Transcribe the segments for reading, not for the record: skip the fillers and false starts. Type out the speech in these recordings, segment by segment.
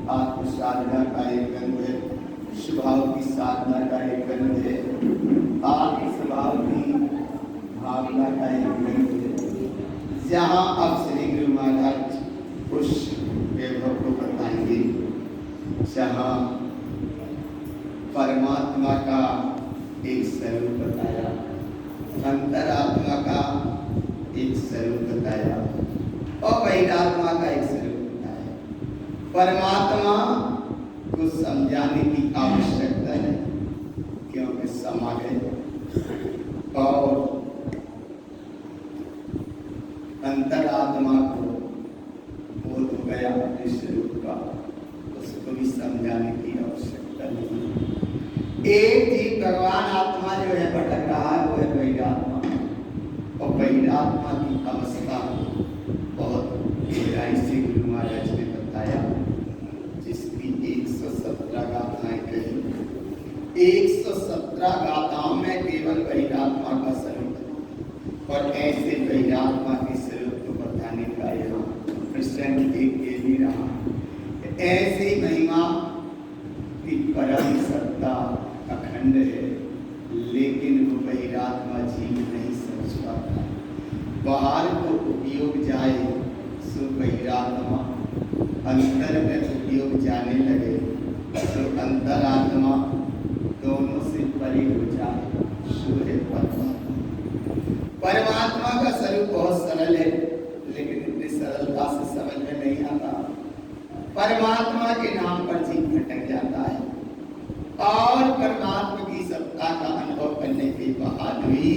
आत्म साधना का एक गंध है, स्वभाव की साधना का एक गंध है, आत्म स्वभाव की भावना का एक गंध है। जहाँ अब श्री गुरु महाराज उस वैभव को बताएंगे, जहाँ परमात्मा का एक स्वरूप बताया, अंतरात्मा का एक स्वरूप बताया और बहिरात्मा का एक स्वरूप बताया। परमात्मा को समझाने की आवश्यकता है क्योंकि समा गए, और अंतरात्मा को बोध हो गया अपने स्वरूप का, उसको भी समझाने की आवश्यकता नहीं। एक जीव भगवान आत्मा जो है भटक रहा है, वो है बहिरात्मा, और बहिरात्मा की अवस्था बहुत गहराई से गुरु महाराज ने बताया, जिसकी 117 गाथाएं कही। 117 गाथाओं में केवल बहिरात्मा का स्वरूप, और ऐसे बहिरात्मा के स्वरूप को बताने का यहाँ प्रसंग एक ये भी रहा। ऐसी महिमा की परम सत्ता अखंड है, लेकिन वो बहिरात्मा जीव नहीं समझ पाता। बाहर को उपयोग जाए सो बहिरात्मा, अंतर में उपयोग जाने लगे तो अंतरात्मा दोनों से परे हो जाए, सो है परमात्मा। परमात्मा का स्वरूप बहुत सरल है, लेकिन इतनी सरलता से समझ में नहीं आता। परमात्मा के नाम पर जीव भटक जाता है, और परमात्मा की सत्ता का अनुभव करने के बाद भी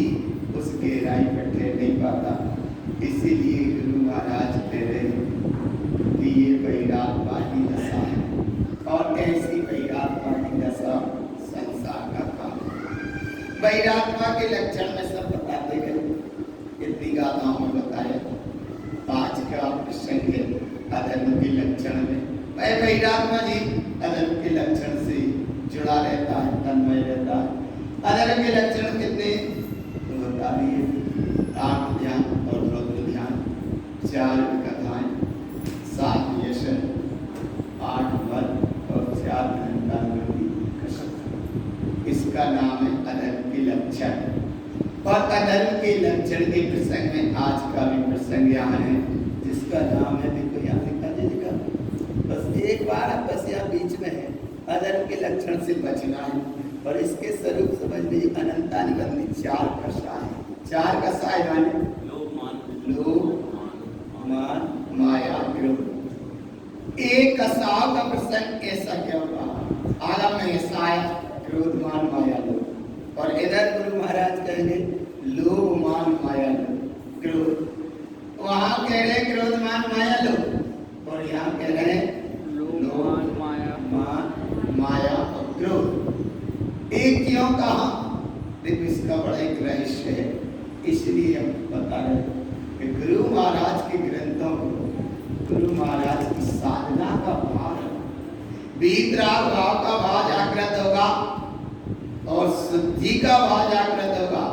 उस गहराई पर ठहर नहीं पाता। इसीलिए गुरु महाराज कह रहे हैं कि ये बहिरात्मा की दशा है, और ऐसी बहिरात्मा की दशा संसार का काम है। बहिरात्मा के लक्षण में सब बताते गए, इतनी गाथाओं में बताया। आज का प्रसंग है अधर्म के लक्षण में। बहिरात्मा जी अधर्म के लक्षण से जुड़ा रहता है, तन्मय रहता है। अधर्म के लक्षण कितने तो बता दिए, 8 ध्यान और 9 ध्यान, 4 कथाएं, 7 व्यसन, 8 मद और 4 घंटा कसरत। इसका नाम है अधर्म के लक्षण। और अधर्म के लक्षण के प्रसंग में आज का भी प्रसंग यहाँ है, जिसका नाम है, देखो यहाँ लिखा जाएगा, बस एक बार बस यहाँ बीच में है, अधर्म के लक्षण से बचना है। और इसके स्वरूप समझ लीजिए, अनंता निबंधी 4 कषा है। 4 कषा है माने लोभ, मान, माया, क्रोध। एक कषाओं का प्रसंग ऐसा क्यों कहा? आलम में ऐसा आया, क्रोध, मान, माया, लोभ। और इधर गुरु महाराज कहेंगे लोभ, मान, माया, लोभ, क्रोध। वहां कह रहे क्रोध, मान, माया, लोभ, और यहाँ कह रहे हैं लोभ, माया और क्रोध। एक क्यों कहा? देखो इसका बड़ा एक रहस्य है, इसलिए हम बता रहे हैं कि गुरु महाराज के ग्रंथों को, गुरु महाराज की साधना का भाव, वीतराग भाव का भाव जागृत होगा और शुद्धि का भाव जागृत होगा,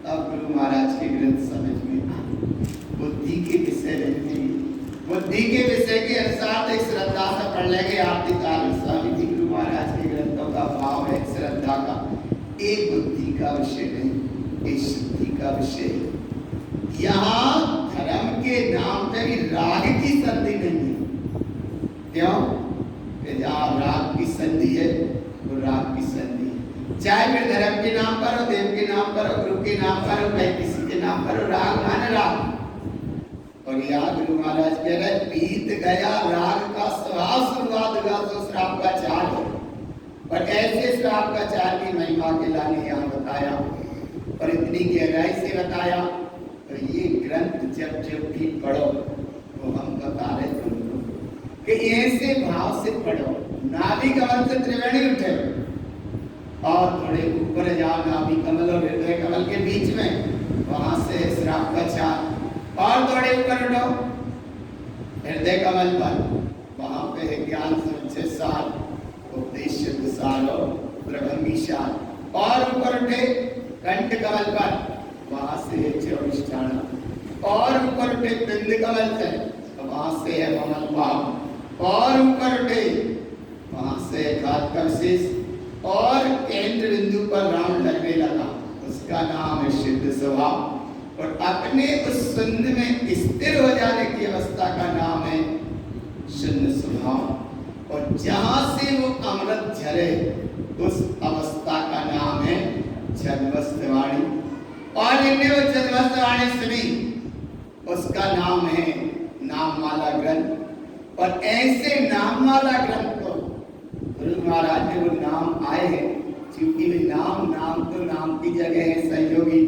तब गुरु महाराज के ग्रंथ समझ में आए। बुद्धि के विषय नहीं, बुद्धि के विषय के अनुसार एक श्रद्धा से पढ़ लेंगे। आरती काल स्वामी जी गुरु महाराज के ग्रंथों का भाव है श्रद्धा का, एक बुद्धि का विषय नहीं, एक शुद्धि का विषय है। यहाँ धर्म के नाम पे भी राग की संधि नहीं है। क्यों? कि जहाँ राग की संधि है वो राग की संधि है, चाहे फिर धर्म के नाम पर हो, देव के नाम पर हो, गुरु के नाम पर हो, कहीं किसी के नाम पर हो, राग माने राग। और यहाँ गुरु महाराज कह रहे बीत गया राग का स्वभाव, शुरुआत हुआ तो श्राप का चाल है। और ऐसे श्राप का चाल की महिमा के लाने यहाँ बताया, और इतनी गहराई से बताया। तो ये ग्रंथ जब जब भी पढ़ो, तो हम बता रहे तुमको कि ऐसे भाव से पढ़ो। नाभि कमल से त्रिवेणी उठे और थोड़े ऊपर जाओ, नाभि कमल और हृदय कमल के बीच में, वहां से श्राप का चाल, और थोड़े ऊपर उठो हृदय कमल पर, वहां पे है ज्ञान समुच्चय सार, उपदेश शब्द सार और प्रभंगी सार। और ऊपर उठे कंठ कमल पर, वहां से है 24 ठाणा। और ऊपर उठे बिंद कमल से, वहां से है ममल भाव। और ऊपर उठे आज का विशेष और केंद्र बिंदु पर राउंड लगने लगा, उसका नाम है शुद्ध स्वभाव। और अपने उस शून्य में स्थिर हो जाने की अवस्था का नाम है शून्य स्वभाव। और जहां से वो अमृत झरे उस अवस्था का नाम है छद्मस्त वाणी। और इनने वो छद्मस्त वाणी सुनी, उसका नाम है नाममाला ग्रंथ। और ऐसे नाममाला ग्रंथ को गुरु महाराज ने वो नाम आए हैं, क्योंकि वे नाम तो नाम की जगह है सहयोगी,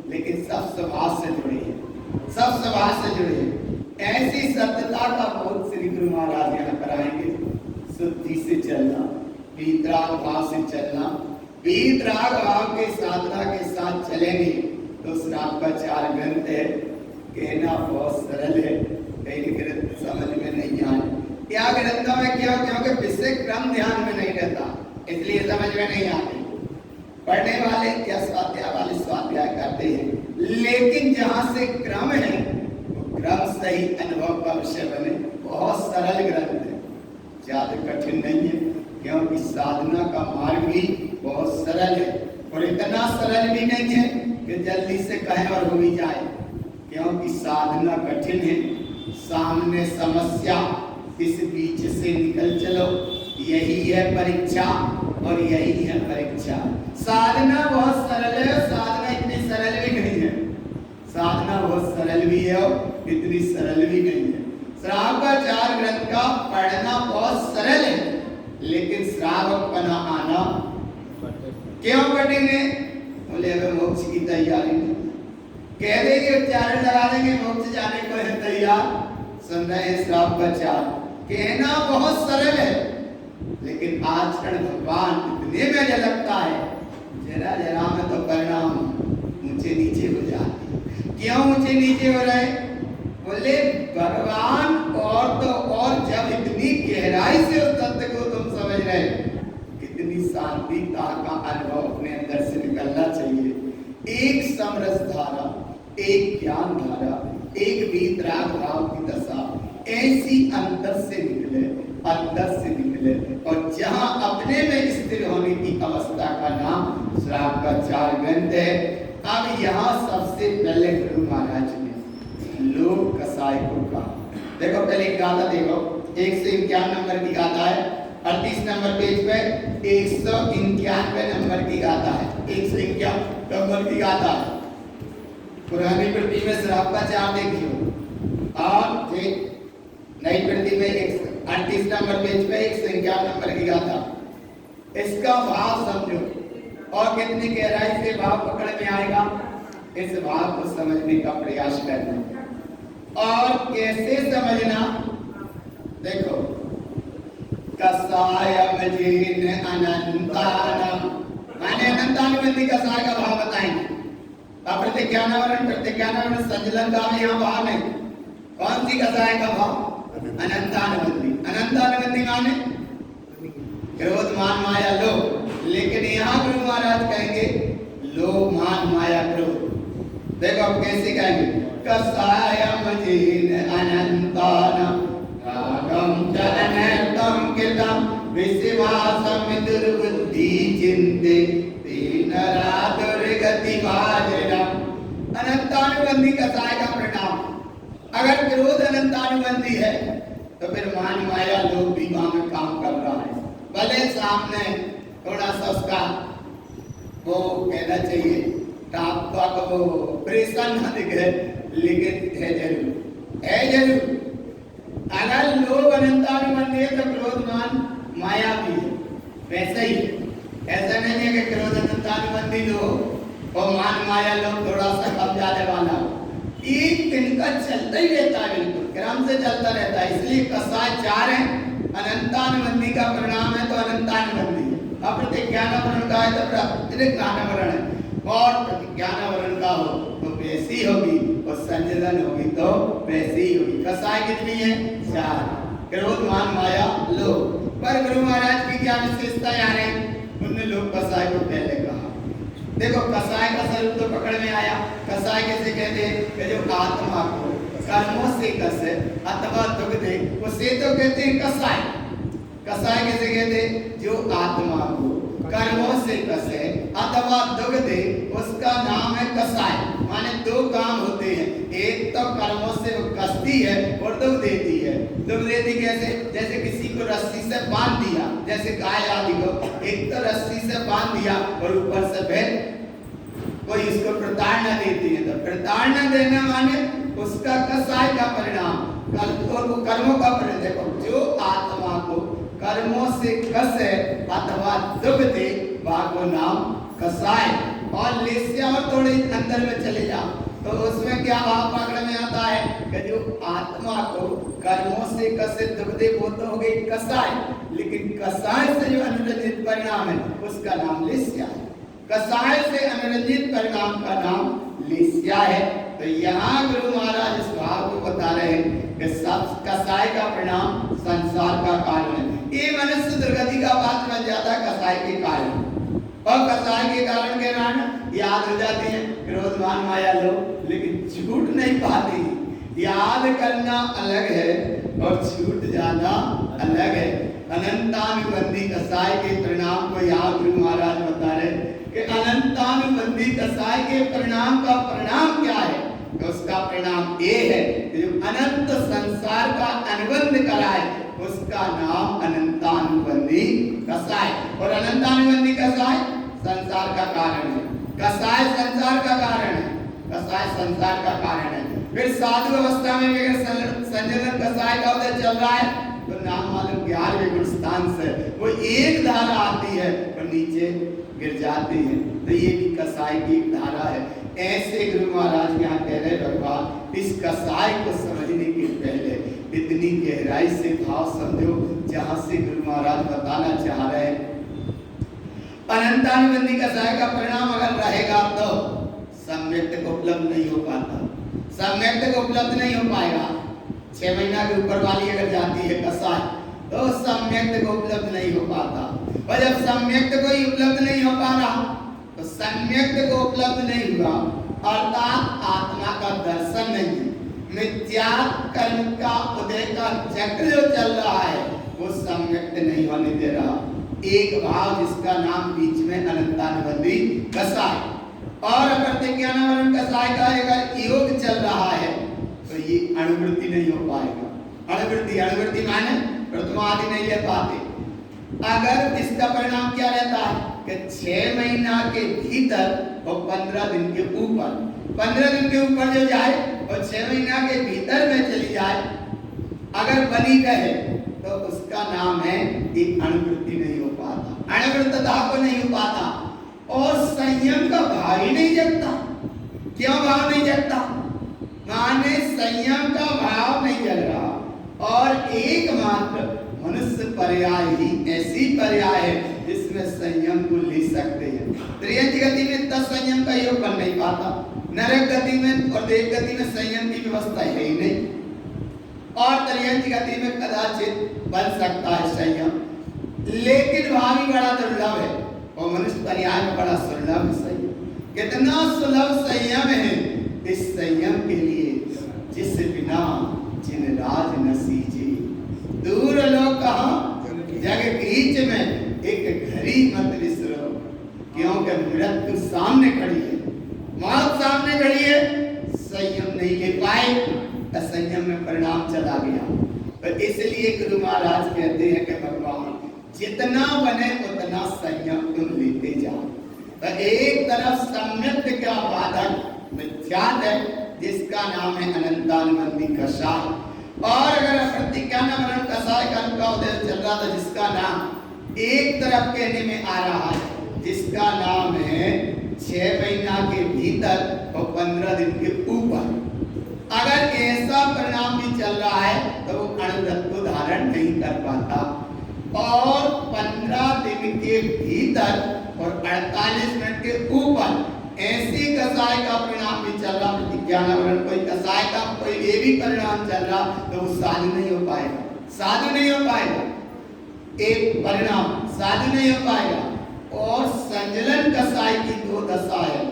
लेकिन सब स्वभाव से जुड़े हैं, सब स्वभाव से जुड़े हैं। ऐसी सत्यता का बोध श्री गुरु महाराज यहाँ कराएंगे। शुद्धि से चलना, वीतराग भाव से चलना, वीतराग भाव के साधना के साथ चलेंगे तो श्राप का 4 ग्रंथ है। कहना बहुत सरल है, कई ग्रंथ समझ में नहीं आए। क्या ग्रंथों में क्यों? क्योंकि विषय क्रम ध्यान में नहीं रहता, इसलिए समझ में नहीं आते। पढ़ने वाले क्या स्वाध्याय वाले स्वाध्याय करते हैं, लेकिन जहां से क्रम है वो क्रम सही अनुभव का विषय बने। बहुत सरल ग्रंथ है, ज्यादा कठिन नहीं है, क्योंकि साधना का मार्ग भी बहुत सरल है। और इतना सरल भी नहीं है कि जल्दी से कहें और हो भी जाए, क्योंकि साधना कठिन है। सामने समस्या, इस बीच से निकल चलो, यही है परीक्षा और यही है परीक्षा। साधना बहुत सरल है, साधना इतनी सरल भी नहीं है। साधना बहुत सरल भी है और इतनी सरल भी नहीं है। श्रावकाचार्य ग्रंथ का पढ़ना बहुत सरल है, लेकिन श्रावकपना आना क्यों कठिन है? बोले अगर मोक्ष की तैयारी नहीं, कह देंगे उच्चारण लगा देंगे मोक्ष जाने को है तैयार। सुन रहे हैं श्रावकाचार्य, कहना बहुत सरल है, लेकिन आचरण भगवान इतने में झलकता है, जरा जरा में तो परिणाम ऊंचे नीचे हो जाते। क्यों ऊंचे नीचे हो रहे? बोले भगवान और तो और जब इतनी गहराई से उस तत्व को तुम समझ रहे, कितनी शांतिता का अनुभव अपने अंदर से निकलना चाहिए। एक समरस धारा, एक ज्ञान धारा, एक वीतराग भाव की दशा ऐसी अंदर से निकले, अंदर से निकले। और जहां अपने में स्थिर होने की अवस्था का नाम श्रावकाचार्य ग्रंथ है। अब यहाँ सबसे पहले गुरु महाराज ने लोक कसाय को कहा। देखो पहले गाथा देखो, 151 नंबर की गाथा है, 38 नंबर पेज पे 191 नंबर की गाथा है, 151 नंबर की गाथा है। पुरानी प्रति में श्रावकाचार्य देखियो और नई प्रति में 38 नंबर पेज पे 151 नंबर की गाथा। इसका भाव समझो और कितनी गहराई से भाव पकड़ में आएगा, इस भाव को समझने का प्रयास करना। और कैसे समझना, देखो कसायम जीन अनंतानम, माने अनंतानुबंधी कसाय का भाव बताएंगे। प्रतिज्ञानावरण, प्रतिज्ञानावरण संजलन का यहाँ भाव नहीं। कौन सी कसाय का भाव? अनंतानुबंधी। अनंतानुबंधी माने क्रोध मान माया लोभ, लेकिन यहाँ गुरु महाराज कहेंगे लोभ मान माया क्रोध। देखो अब कैसे कहेंगे, कसायम जीन अनंतानम रागम च अनर्थम कृतम विश्वासम दुर्बुद्धि चिंते तीन दुर्गति भाजनम। अनंतानुबंधी कसाय का परिणाम, अगर क्रोध अनंतानुबंधी है तो फिर मान माया लोभ भी वहां में काम कर रहा है। भले सामने थोड़ा सा उसका वो कहना चाहिए टापा को वो परेशान न दिखे, लेकिन है जरूर, है जरूर। अगर लोभ अनंतानुबंधी है तो क्रोध मान माया भी है, वैसे ही ऐसा नहीं है कि क्रोध अनंतानुबंधी लोग और मान माया लोग थोड़ा सा कम जाने वाला हो। एक दिन का चलता ही रहता है, बिल्कुल क्रम से चलता रहता है। इसलिए कसाय 4 है। अनंतानुबंधी का परिणाम है तो अनंतानुबंधी है, अप्रतिज्ञानावरण का है तो प्रतिज्ञानावरण है। और प्रतिज्ञानावरण का हो तो वैसी होगी और संजलन होगी तो वैसी ही होगी। कसाय कितनी है? 4, क्रोध मान माया लोभ। पर गुरु महाराज की क्या विशेषता यार है, उन्होंने लोभ कसाय को पहले कहा। देखो कसाय का स्वरूप तो पकड़ में आया। कसाय कैसे कहते हैं कि जो आत्मा को कर्मों से कसे अथवा दुख दे, उसे तो कहते हैं कसाय। कसाय किसे कहते? जो आत्मा को कर्मों से कसे अथवा दुख दे, उसका नाम है कसाय। माने दो काम होते हैं, एक तो कर्मों से वो कसती है और दुख देती है। दुख देती कैसे? जैसे किसी को रस्सी से बांध दिया, जैसे गाय आदि को एक तो रस्सी से बांध दिया और ऊपर से फिर कोई इसको प्रताड़ना देती है, तो प्रताड़ना देना माने उसका कसाय का परिणाम, कर्मों का परिणाम। देखो, जो आत्मा को कर्मों से कसे अथवा दुख दे, को नाम कसाय। और लेस्या और थोड़े अंदर में चले जाओ तो उसमें क्या भाव पकड़ में आता है कि जो आत्मा को कर्मों से कसे दुख दे वो तो हो गई कसाय, लेकिन कसाय से जो अनुरंजित परिणाम है उसका नाम लेस्या है। कसाय से अनुरंजित परिणाम का नाम लेस्या है। तो यहाँ गुरु महाराज इस भाव को बता रहे हैं कि सब कसाय का परिणाम संसार का कारण है। ये मनुष्य दुर्गति का बात बन जाता है कसाय के कारण, और कसाय के कारण के कारण याद हो जाते हैं क्रोधमान माया लोग, लेकिन छूट नहीं पाते। याद करना अलग है और छूट जाना अलग है। अनंतानुबंधी कसाय के परिणाम को यहाँ गुरु महाराज बता रहे कि अनंतानुबंधी कसाय के परिणाम का परिणाम क्या है? तो उसका परिणाम ये है कि जो अनंत संसार का अनुबंध कराए उसका नाम अनंतानुबंधी कसाय। और अनंतानुबंधी कसाय संसार का कारण है, कसाय संसार का कारण है, कसाय संसार का कारण है। फिर साधु अवस्था में भी संजलन कसाय का उदय चल रहा है तो नाम मालूम 11वें गुण स्थान से वो एक धारा आती है और नीचे गिर जाती है, तो ये भी कसाय की एक धारा है। ऐसे गुरु महाराज यहाँ कह रहे भगवान, इस कसाय को समझने के पहले इतनी गहराई से भाव समझो जहाँ से गुरु महाराज बताना चाह रहे हैं। अनंतानुबंधी कसाय का परिणाम अगर रहेगा तो सम्यक्त को उपलब्ध नहीं हो पाता, सम्यक्त को उपलब्ध नहीं हो पाएगा। 6 महीना के ऊपर वाली अगर जाती है कसाय तो सम्यक्त को उपलब्ध नहीं हो पाता, और जब सम्यक्त को ही उपलब्ध नहीं हो पा रहा तो सम्यक्त को उपलब्ध नहीं हुआ अर्थात आत्मा का दर्शन नहीं, मिथ्या कर्म का उदय का चक्र जो चल रहा है वो सम्यक्त नहीं होने दे रहा। एक भाव जिसका नाम बीच में अनंतानुबंधी कसाय, और प्रतिज्ञानावरण कसाय का अगर योग चल रहा है तो ये अणुवृत्ति नहीं हो पाएगा। अणुवृत्ति माने प्रथमादि नहीं ले पाते। अगर इसका परिणाम क्या रहता है कि 6 महीना के भीतर और 15 दिन के ऊपर, 15 दिन के ऊपर जो जाए और 6 महीना के भीतर में चली जाए अगर बनी रहे तो उसका नाम है एक अणुवृत्ति नहीं हो पाता, अणुवृत्तता को नहीं हो पाता, और संयम का भाव ही नहीं जगता। क्यों भाव नहीं जगता? माने संयम का भाव नहीं जग रहा। और एकमात्र मनुष्य पर्याय ही ऐसी पर्याय है जिसमें संयम को ले सकते हैं। त्रियंच गति में तब संयम का योग बन नहीं पाता, नरक गति में और देव गति में संयम की व्यवस्था है ही नहीं, और त्रियंच गति में कदाचित बन सकता है संयम, लेकिन वहां भी बड़ा दुर्लभ है, और मनुष्य पर्याय में बड़ा सुलभ संयम। कितना सुलभ संयम है। इस संयम के लिए जिस बिना जिन राज न सीजे, दूर लोग कहा जग बीच में एक घड़ी मत विसरो, क्योंकि मृत्यु सामने खड़ी है, मौत सामने खड़ी है। संयम नहीं ले पाए तो संयम में परिणाम चला गया। तो इसलिए गुरु महाराज कहते हैं कि भगवान जितना बने उतना संयम तुम लेते जाओ। तो एक तरफ सम्यक्त का बाधक मिथ्यात है जिसका नाम है अनंतानुबंधी कसाय, और अगर प्रतिज्ञानावरण कसाय कर्म का उदय चल रहा था जिसका नाम एक तरफ कहने में आ रहा है जिसका नाम है 6 महीना के भीतर और 15 दिन के ऊपर। अगर ऐसा परिणाम भी चल रहा है तो वो अणुवृत्त को धारण नहीं कर पाता, और 15 दिन के भीतर और 48 मिनट के ऊपर ऐसी कसाय का परिणाम भी चल रहा, प्रतिज्ञानावरण कोई कसाय का कोई ये भी परिणाम चल रहा तो वो साधु नहीं हो पाएगा, साधु नहीं हो पाएगा, एक परिणाम साधु नहीं हो पाएगा। और संजलन कसाय की 2 दशा है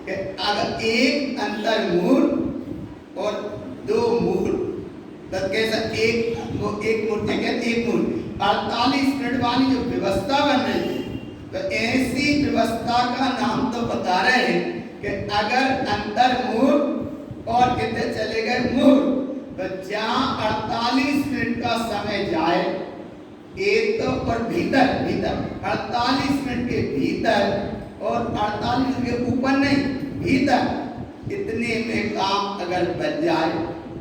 कि अगर एक अंतर्मूल और 2 मूल, तो कैसा एक मूर्ति कहते एक मूल, 48 मिनट वाली जो व्यवस्था बन रही है, तो ऐसी व्यवस्था का नाम तो बता रहे हैं कि अगर अंदर मुहूर्त और कितने चले गए मुहूर्त, तो जहां 48 मिनट का समय जाए, एक तो और भीतर 48 मिनट के भीतर और 48 के ऊपर नहीं, भीतर इतने में काम अगर बन जाए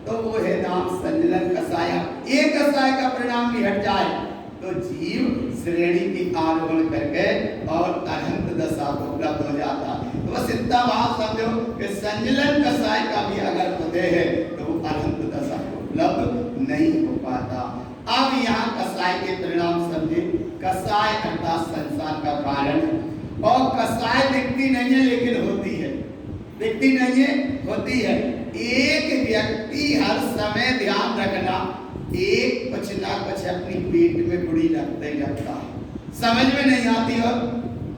तो वो है नाम संजलन कसाया। एक कसाय का परिणाम भी हट जाए तो जीव श्रेणी की आरोहण करके और अनंत दशा को उपलब्ध हो जाता है। तो बस इतना बात समझो कि संजलन कसाय का भी अगर उदय है तो वो अनंत दशा को उपलब्ध नहीं हो पाता। अब यहाँ कसाय के परिणाम समझे। कसाय अर्थात संसार का कारण, और कसाय दिखती नहीं है लेकिन होती है, दिखती नहीं है होती है। एक व्यक्ति हर समय ध्यान रखना, एक कुछ ना कुछ अपनी पेट में गुड़ी रखता ही रखता है, समझ में नहीं आती और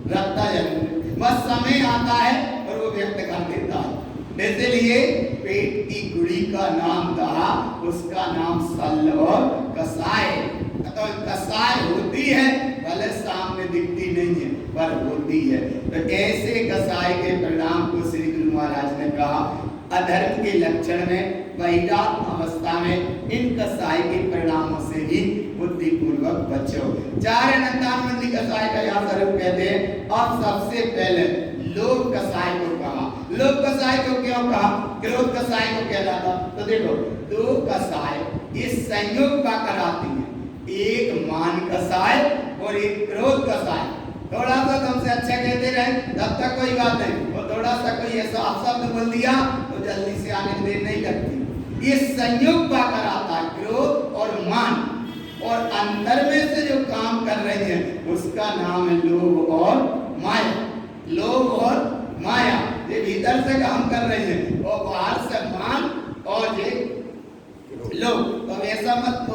रखता जरूर, बस समय आता है और वो व्यक्त कर देता है। इसलिए पेट की गुड़ी का नाम था, उसका नाम सल और कसाय। तो कसाय होती है, भले सामने दिखती नहीं है पर होती है। तो ऐसे कसाय के परिणाम को श्री गुरु महाराज ने कहा, अधर्म के लक्षण में वैराग्य अवस्था में इन कसाय के परिणामों से भी बुद्धिपूर्वक बचो। 4 अनंतानंदी कसाय का यहाँ स्वरूप कहते हैं। और सबसे पहले लोभ कसाय को कहा। लोभ कसाय को क्यों कहा? क्रोध कसाय को क्या जाता? तो देखो, 2 कसाय इस संयोग का कराती है, एक मान कसाय और एक क्रोध कसाय। थोड़ा सा तुमसे अच्छा कहते रहे तब तक कोई बात नहीं, वो थोड़ा सा कोई ऐसा शब्द बोल दिया तो जल्दी से आने की देर नहीं लगती। ये संयोग पाकर आता है क्रोध और मान, और अंदर में से जो काम कर रहे हैं उसका नाम है लोभ और माया। लोभ और माया ये भीतर से काम कर रहे हैं और बाहर से मान और ये लोभ। तो ऐसा मत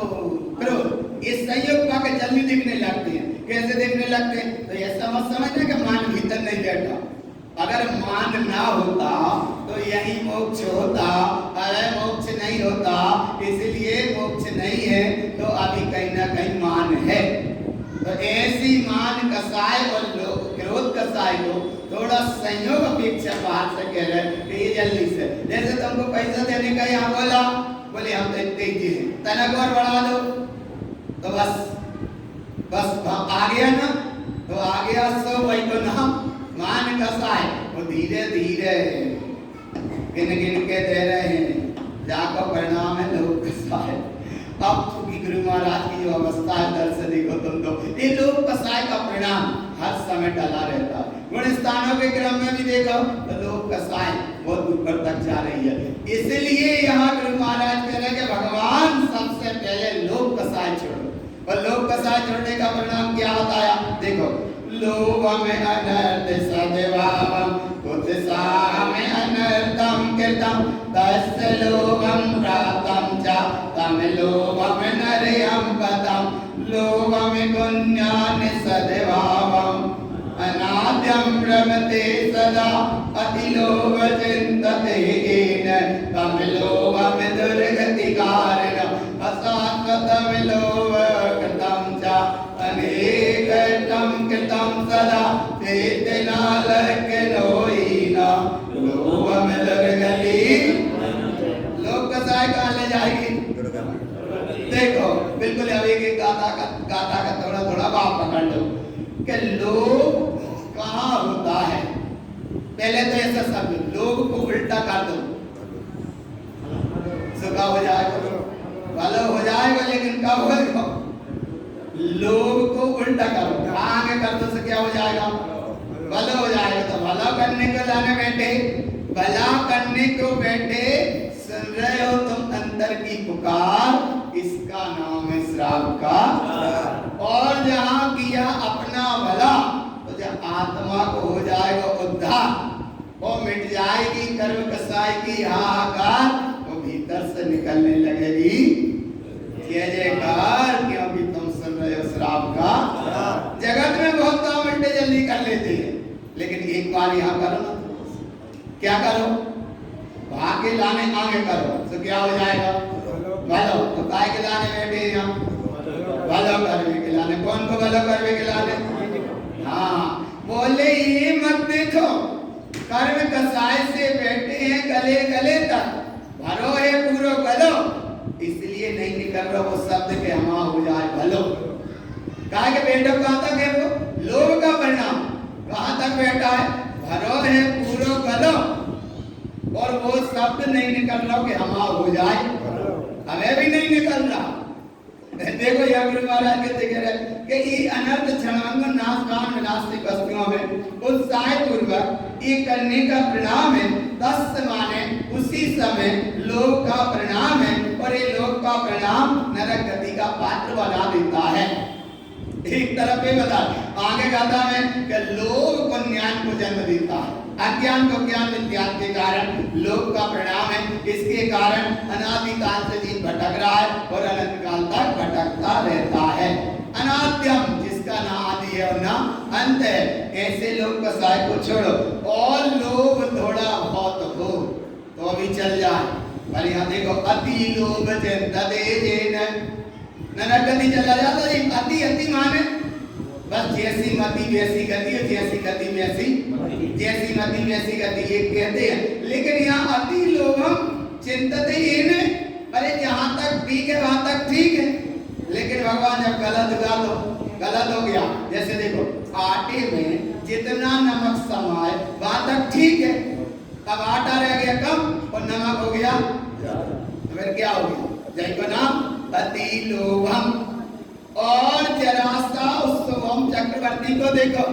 क्रोध, इस संयोग पाकर जल्दी दिखने लगते हैं। कैसे देखने लगते हैं? तो ऐसा मत समझना कि मान भीतर नहीं बैठा। अगर मान ना होता तो यही मोक्ष होता, अरे मोक्ष नहीं होता, इसलिए मोक्ष नहीं है तो अभी कहीं ना कहीं मान है। तो ऐसी मान कसाय और क्रोध कसाय को थोड़ा संयोग अपेक्षा बाहर से कह रहे हैं कि ये जल्दी से, जैसे तुमको पैसा देने का यहाँ बोला, बोले हम तो इतने ही हैं, तनक और बढ़ा दो, तो बस आ गया ना, तो आ गया सो भाई को नाम मान कसाय। वो धीरे धीरे गिन गिन के दे रहे हैं, जाका परिणाम है लोभ कसाय। अब चूंकि गुरु महाराज की जो अवस्था है दर से देखो तुम, तो ये लोभ कसाय का परिणाम हर समय डला रहता है। गुण स्थानों के क्रम में भी देखो तो लोभ कसाय बहुत ऊपर तक जा रही है। इसलिए यहाँ गुरु महाराज कह रहे हैं कि भगवान सबसे पहले लोभ कसाय छोड़ो, और लोभ कसाय छोड़ने का परिणाम क्या होता है? देखो, लोभ में अनर्थ सद्भावम कुत्सा में अनर्थम कृतम तस्य लोभम प्राप्तम च तम लोभम नरयम पदम लोभम पुण्यान सद्भावम अनाद्यम भ्रमते सदा अतिलोभ चिंतते येन तम लोभम दुर्गति कारणम अशाश्वतम लोभ कृतम च अनेकतम कृतम सदा चेतना लक्ष्योइना लोभम दुर्गति। लोभ कसाय कहाँ ले जाएगी? देखो बिल्कुल अब एक गाथा का थोड़ा थोड़ा भाव पकड़ लो कि लोभ कहाँ होता है। पहले तो ऐसा सब लोभ को उल्टा कर दो, सुखा हो जाएगा, भला हो जाएगा, लेकिन कब होगा? लोभ को उल्टा करो, आगे कर दो से क्या हो जाएगा? भला हो जाएगा। तो भला करने को जाने बैठे, भला करने को बैठे, सुन रहे हो तुम अंदर की पुकार, इसका नाम है श्राप का। और जहां किया अपना भला तो जब आत्मा को हो जाएगा उद्धार, वो मिट जाएगी कर्म कसाय की हाहाकार, वो भीतर से निकलने लगेगी जय जयकार, क्योंकि तुम सुन रहे हो श्राप का। जगत में बहुत काम उल्टे जल्दी कर लेते हैं, लेकिन एक बार यहाँ करो ना, क्या करो? भाग्य लाने आगे करो तो क्या हो जाएगा? भलो। तो काय के लाने बैठे यहाँ भलो करवे के लाने। कौन को भलो करवे के लाने? हाँ, बोले ये मत देखो कर्म कसाय से बैठे हैं गले गले तक, भरो है पूरो गलो, इसलिए नहीं निकल रहा वो शब्द के हमा हो जाए भलो। कहा के बेटो कहाँ तक है वो? लोभ का परिणाम कहाँ तक बैठा है? भरो है पूरो गलो, और वो शब्द नहीं निकल रहा कि हमा हो जाए, हमें भी नहीं निकल रहा। देखो यह गुरु महाराज कहते कह रहे कि ये अनर्थ क्षणांग नाशकान विनाशिक वस्तुओं में उत्साह पूर्वक ये करने का परिणाम है। तस् माने उसी समय लोक का परिणाम है, और ये लोक का परिणाम नरक गति का पात्र बना देता है। एक तरफ ये बता आगे गाथा में कि लोभ को ज्ञान को जन्म देता है, अज्ञान को ज्ञान विज्ञान के कारण लोभ का परिणाम है। इसके कारण अनादिकाल से जीव भटक रहा है और अनंत काल तक भटकता रहता है। अनाद्यम जिसका ना आदि है और ना अंत है, ऐसे लोग कसाय को छोड़ो, और लोभ थोड़ा बहुत हो तो भी चल जाए, पर यहाँ देखो अति लोभ चिंतते जेन नरक गति चला जाता है। अति अति माने बस जैसी मति वैसी गति, जैसी गति वैसी, जैसी मति वैसी गति ये कहते हैं। लेकिन यहाँ अति लोभम चिंतते ये ने, अरे जहाँ तक ठीक है वहां तक ठीक है, लेकिन भगवान जब गलत गा तो गलत हो गया। जैसे देखो आटे में जितना नमक समाए वहां तक ठीक है, अब आटा रह गया कम और नमक हो गया, फिर क्या हो गया? जय का नाम अति लोभम। और जरासा उत्सवम चक्रवर्ती को देखो,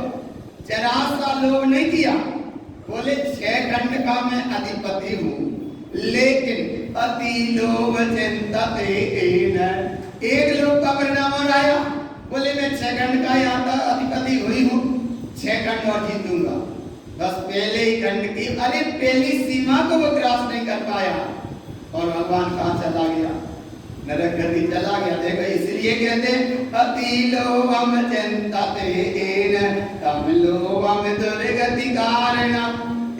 जरासा लोभ नहीं किया, बोले 6 खंड का मैं अधिपति हूँ, लेकिन अति लोभ चिंतते एक लोभ का परिणाम और आया, बोले मैं 6 खंड का यहाँ का अधिपति हुई हूँ, 6 खंड और जीतूंगा। बस पहले ही खंड की, अरे पहली सीमा को वो क्रॉस नहीं कर पाया, और भगवान कहाँ चला गया? नरक गति चला गया। देखो इसलिए कहते अति लोभम चिंतते तम लोभम दुर्गति कारण।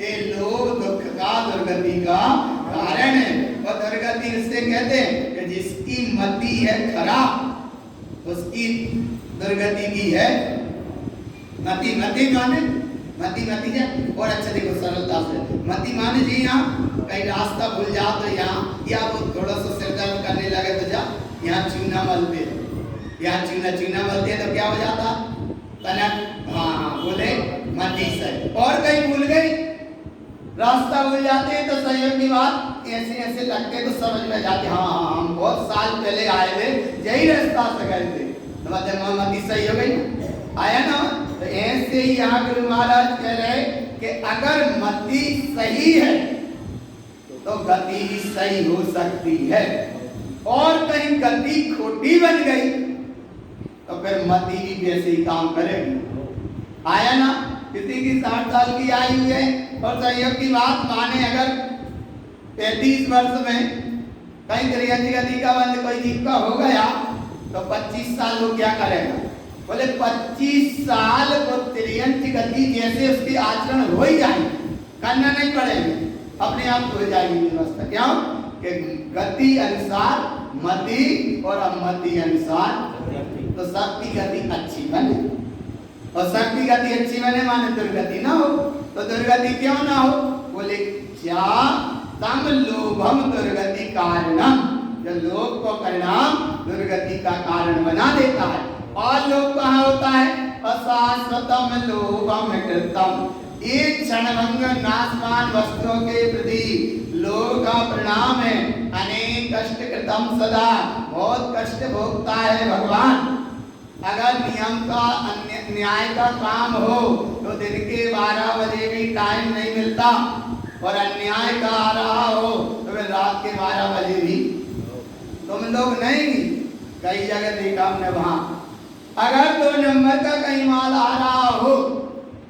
ये लोभ दुख का दुर्गति का कारण है, और दुर्गति इससे कहते हैं कि जिसकी मति है खराब उसकी दुर्गति की है मति। मति माने मति मति है। और अच्छा देखो सरलता से मति माने जी यहाँ कहीं रास्ता भूल जाओ तो यहाँ, या वो थोड़ा सा सिर दर्द करने लगे तो जा यहाँ चूना मलते, यहाँ चूना मलते तो क्या हो जाता? कनक। हाँ बोले मति से। और कहीं भूल गई रास्ता भूल जाते तो संयोग की बात ऐसे ऐसे लगते तो समझ में जाते हाँ हम बहुत साल पहले आए थे, यही रास्ता से गए थे, तो मतलब मति सही हो गई, आया ना। तो ऐसे ही यहाँ गुरु महाराज कह रहे कि अगर मति सही है तो गति भी सही हो सकती है, और कहीं गति खोटी बन गई तो फिर मति भी वैसे ही काम करेगी। आया ना। किसी की 60 साल की आयु है और संयोग की बात माने अगर 35 वर्ष में कहीं त्रियंची गति का बंद कोई जीव का हो गया तो 25 साल वो क्या करेगा? बोले 25 साल वो त्रियंची गति जैसे उसकी आचरण हो ही जाएगी, करना नहीं पड़ेगा, अपने आप हो जाएगी व्यवस्था। क्यों कि गति अनुसार मति और अमति अनुसार, तो सबकी गति अच्छी बने, और सबकी गति अच्छी बने माने दुर्गति ना हो। तो दुर्गति क्यों ना हो? बोले क्या तम लोभम दुर्गति कारणम, जो लोभ को परिणाम दुर्गति का कारण बना देता है। और लोभ कहाँ होता है? अशाश्वतम लोभम कृतम, एक क्षणभंग नाशमान वस्तुओं के प्रति लोभ का परिणाम है। अनेक कष्ट कृतम सदा, बहुत कष्ट भोगता है भगवान। अगर नियम का न्याय का काम हो तो दिन के 12 बजे भी टाइम नहीं मिलता, और अन्याय का आ रहा हो तो फिर रात के 12 बजे भी। तुम लोग नहीं, कई जगह देखा हमने वहां, अगर 2 नंबर का कहीं माल आ रहा हो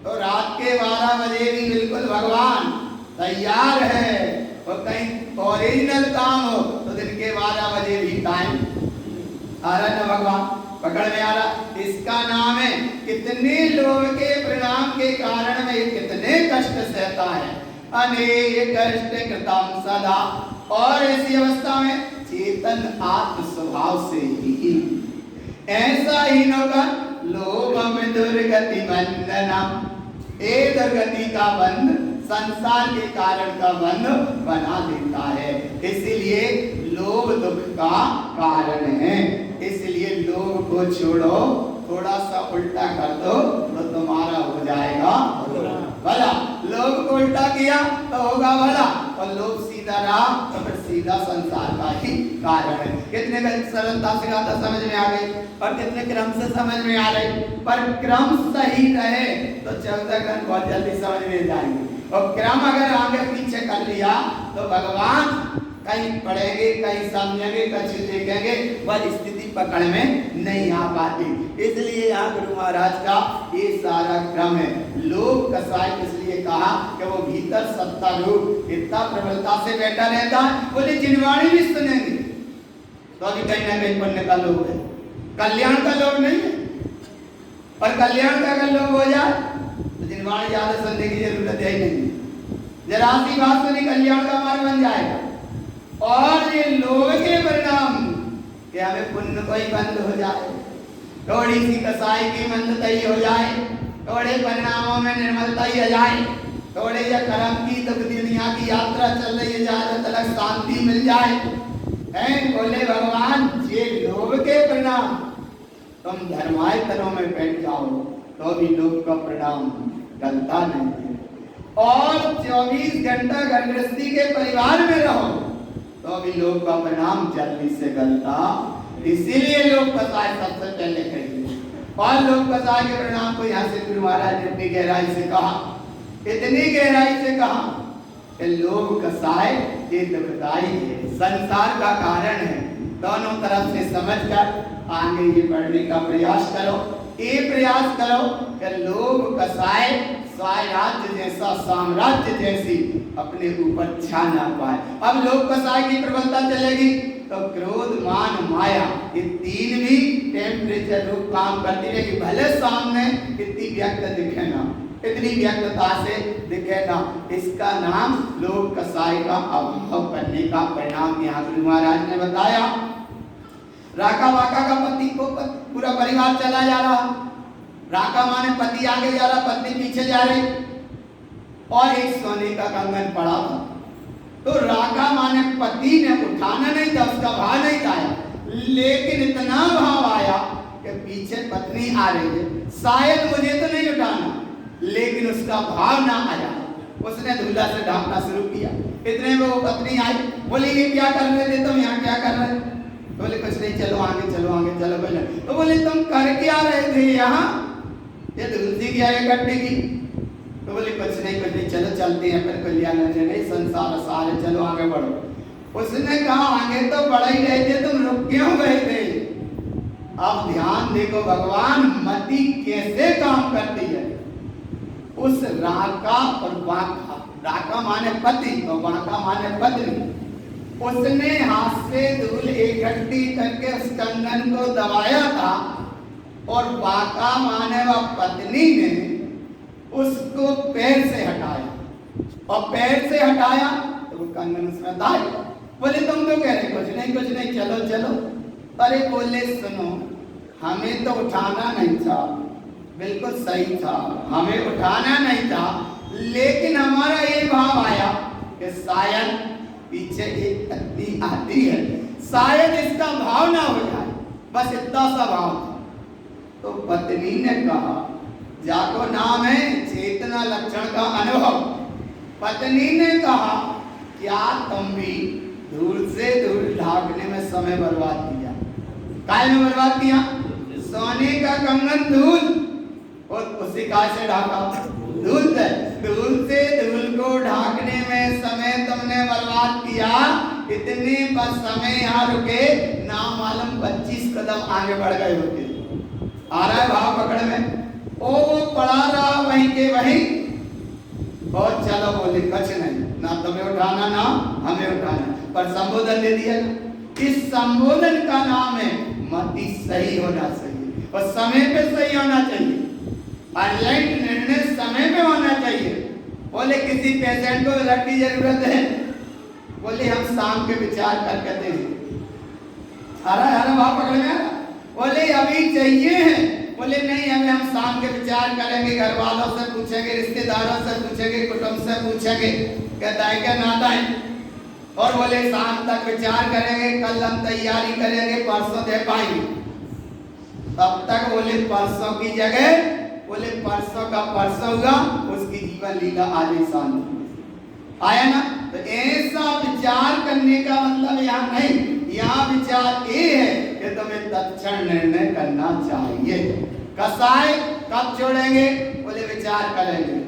तो रात के 12 बजे भी बिल्कुल भगवान तैयार है, और कहीं ओरिजिनल काम हो तो दिन के 12 बजे भी टाइम आ रहा है भगवान, पकड़ में आ रहा। इसका नाम है कितने लोभ के परिणाम के कारण में कितने कष्ट सहता है। अनेक कष्ट कृतम सदा, और ऐसी अवस्था में चेतन आत्म स्वभाव से ही ऐसा ही नौकर लोभ में दुर्गति बंधना, ए दुर्गति का बंध संसार के कारण का बंध बना देता है। इसलिए लोभ दुख का कारण है। इसलिए लोभ को छोड़ो, थोड़ा सा उल्टा कर दो तो तुम्हारा हो जाएगा भला। लोभ को उल्टा किया तो होगा भला, और लोभ सीधा रहा तो फिर सीधा संसार का ही कारण है। कितने सरलता से गाता समझ में आ गई, और कितने क्रम से समझ में आ रही। पर क्रम सही रहे तो 14 ग्रंथ बहुत जल्दी समझ में जाएंगे, और क्रम अगर आगे पीछे कर लिया तो भगवान कहीं पढ़ेंगे, कहीं समझेंगे, कहीं देखेंगे, वह स्थिति पकड़ में नहीं आ पाती। इसलिए यहाँ गुरु महाराज का ये सारा क्रम है। लोभ कसाय इसलिए कहा कि वो भीतर सत्ता रूप इतना प्रबलता से बैठा रहता है, बोले जिनवाणी भी सुनेंगे तो अभी कहीं ना कहीं पुण्य का लोभ है, कल्याण का लोभ नहीं है। और कल्याण का अगर लोभ हो जाए तो जिनवाणी ज्यादा सुनने की जरूरत है ही नहीं, जरा सी बात सुनी कल्याण का मार्ग बन जाएगा। और ये लोभ के परिणाम कि हमें पुण्य कोई बंद हो जाए, थोड़ी सी कसाई की मंदता ही हो जाए, थोड़े परिणामों में निर्मलता ही आ जाए, थोड़े या कर्म की दुख दुनिया की यात्रा चल रही है जहाँ तक शांति मिल जाए, हैं बोले भगवान ये लोभ के परिणाम। तुम धर्मायतनों में बैठ जाओ तो भी लोभ का परिणाम गलता नहीं है, और 24 घंटा घर गृहस्थी के परिवार में रहो तो भी लोभ का परिणाम जल्दी से गलता। इसीलिए लोभ कसाय सबसे पहले कही, और लोभ कसाय के परिणाम को यहाँ से गुरु महाराज ने इतनी गहराई से कहा, इतनी गहराई से कहा कि लोभ कसाय ये दुखदाई है, संसार का कारण है। दोनों तरफ से समझकर आगे ये पढ़ने का प्रयास करो। ये प्रयास करो कि लोभ कसाय स्वराज्य जैसा, साम्राज्य जैसी अपने ऊपर छा ना पाए। अब लोभ कसाय की प्रबलता चलेगी तो क्रोध मान माया ये तीन भी टेम्परेचर रूप काम करती रहेगी। भले सामने इतनी व्यक्त दिखे ना, इतनी व्यक्तता से दिखे ना, इसका नाम लोभ कसाय का अभाव करने का परिणाम यहाँ गुरु महाराज ने बताया। राका वाका का पति को पूरा परिवार चला जा रहा, राका माने पति आगे जा रहा, पत्नी पीछे जा रही, और एक सोने का कंगन पड़ा था। तो राका माने पति ने उठाना नहीं था, उसका भाव नहीं आया, लेकिन इतना भाव आया कि पीछे पत्नी आ रही है, शायद मुझे तो नहीं उठाना, लेकिन उसका भाव ना आया। उसने दूल्हा से ढांपना शुरू किया। इतने में वो पत्नी आई, बोली ये क्या कर रहे थे तुम, यहाँ क्या कर रहे? बोले कुछ नहीं, चलो आगे चलो आगे चलो। बोले तो बोले तुम कर क्या रहे थे यहाँ, ये तुलसी की आगे कटने की? तो बोले कुछ नहीं चलो चलते हैं, फिर कल्याण नहीं संसार सारे, चलो आगे बढ़ो। उसने कहा आगे तो बढ़ ही रहे थे, तुम रुक क्यों गए थे? अब ध्यान देखो भगवान मति कैसे काम करती है। उस राका और बाका, राका माने पति और बाका माने पत्नी, उसने हाथ से धूल इकट्ठी करके उस कंगन को दबाया था, और बाका माने व पत्नी ने उसको पैर से हटाया, और पैर से हटाया तो वो कंगन उसमें दाई। बोले तुम तो कह रहे कुछ नहीं चलो चलो। अरे बोले सुनो, हमें तो उठाना नहीं था, बिल्कुल सही था, हमें उठाना नहीं था, लेकिन हमारा ये भाव आया कि शायद पीछे एक पत्नी आती है, शायद इसका भाव ना हो जाए, बस इतना सा भाव था। तो पत्नी ने कहा, जाको नाम है चेतना लक्षण का अनुभव। पत्नी ने कहा क्या तुम भी धूल से धूल ढाकने में समय बर्बाद किया? काय में बर्बाद किया? सोने का कंगन धूल, और उसी काय से ढाका? धूल से। धूल से धूल को ढाकने में समय तुमने बर्बाद किया, इतने बस समय यहाँ रुके ना मालूम 25 कदम आगे बढ़ गए होते। आ रहा है भाव पकड़ में? ओ वो पड़ा रहा वहीं के वहीं, और चलो बोले कुछ नहीं, ना तुम्हें उठाना ना हमें उठाना, पर संबोधन दे दिया। इस संबोधन का नाम है मति सही होना चाहिए, और समय पे सही होना चाहिए, अर्जेंट निर्णय समय पे होना चाहिए। बोले किसी पेशेंट को ब्लड की जरूरत है, बोले हम शाम के विचार करके देंगे। अरे भाव पकड़ में, बोले अभी चाहिए है। बोले नहीं, हमें हम शाम के विचार करेंगे, घर वालों से पूछेंगे, रिश्तेदारों से पूछेंगे, कुटुंब से पूछेंगे, कहता है क्या नाता है। और बोले शाम तक विचार करेंगे, कल हम तैयारी करेंगे, परसों दे पाएंगे। तब तक बोले परसों की जगह बोले परसों का परसों हुआ, उसकी जीवन लीला आज इंसान आया ना। तो ऐसा विचार करने का मतलब यहाँ नहीं, यहाँ विचार ये है कि तुम्हें तत्क्षण निर्णय करना चाहिए। कसाय कब छोड़ेंगे? बोले विचार करेंगे।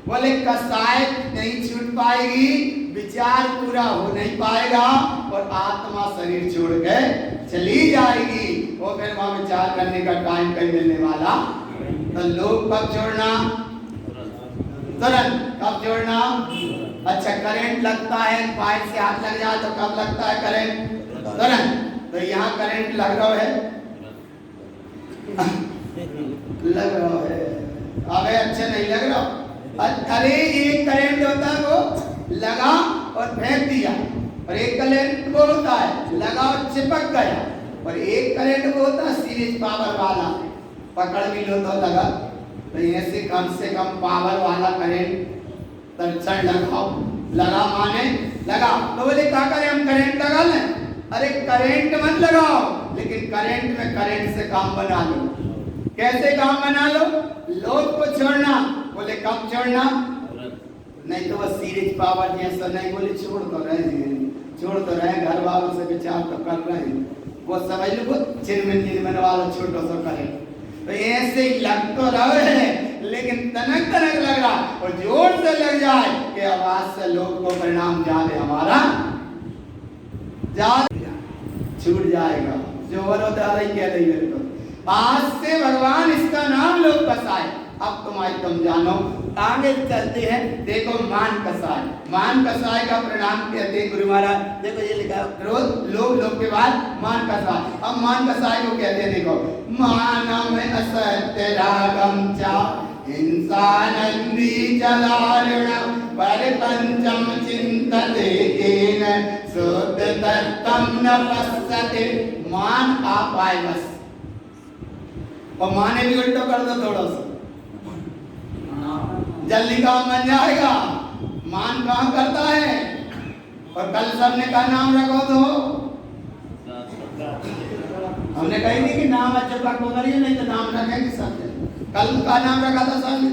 बोले कसाय नहीं छूट पाएगी, विचार पूरा हो नहीं पाएगा और आत्मा शरीर छोड़ के चली जाएगी। वो फिर वहां विचार करने का टाइम कहीं मिलने वाला। तो लोग कब छोड़ना? तुरंत। कब छोड़ना? अच्छा, करंट लगता है, पाइप से हाथ लग जाए तो कब लगता है करंट? तुरंत। तो यहाँ करंट लग रहा है लग रहा है, अबे अच्छा नहीं लग रहा। अरे एक करंट होता है वो लगा और फेंक दिया, और एक करंट वो होता है लगा और चिपक गया, और एक करंट वो होता है सीरीज पावर वाला, पकड़ भी लो तो लगा। तो ऐसे कम से कम पावर वाला करंट तत्क्षण लगाओ। लगा माने लगा। तो बोले क्या करें हम, करंट लगा लें? अरे करंट मत लगाओ, लेकिन करंट में करंट से काम बना लो। कैसे काम बना लो? लोग को छोड़ना। बोले कब छोड़ना? नहीं तो वह सीरीज पावर जैसा नहीं, बोले छोड़ तो रहे हैं, छोड़ तो रहे, घर वालों से विचार तो कर रहे हैं, वो समझ लो चिरमिन वाला छोटो सा करे। तो ऐसे ही लग तो रहे, लेकिन तनक तनक लग रहा और जोर से लग जाए कि आवाज से लोग को परिणाम जाने हमारा छूट जाएगा। जोर होता रही कह रही मेरे को, आज से भगवान इसका नाम लोग कसाय। अब तुम जानो, आगे चलते हैं। देखो मान कसाय, मान कसाय का परिणाम कहते हैं गुरु महाराज। देखो ये लिखा क्रोध लोभ के बाद मान कसाय। अब मान कसाय को कहते हैं, देखो मानम असत्य रागम चा हिंसानंदी चलारणम परपंचम चिंतते येन शुद्ध तत्त्वं न पश्यते। मान आप आए बस, और माने भी उल्टो कर दो थोड़ा सा, जल्दी काम बन जाएगा। मान कहाँ करता है? और कल सबने का नाम रखो तो हमने कही नहीं कि नाम अच्छा को करिए, नहीं तो नाम रखेंगे सब। कल का नाम रखा था सबने,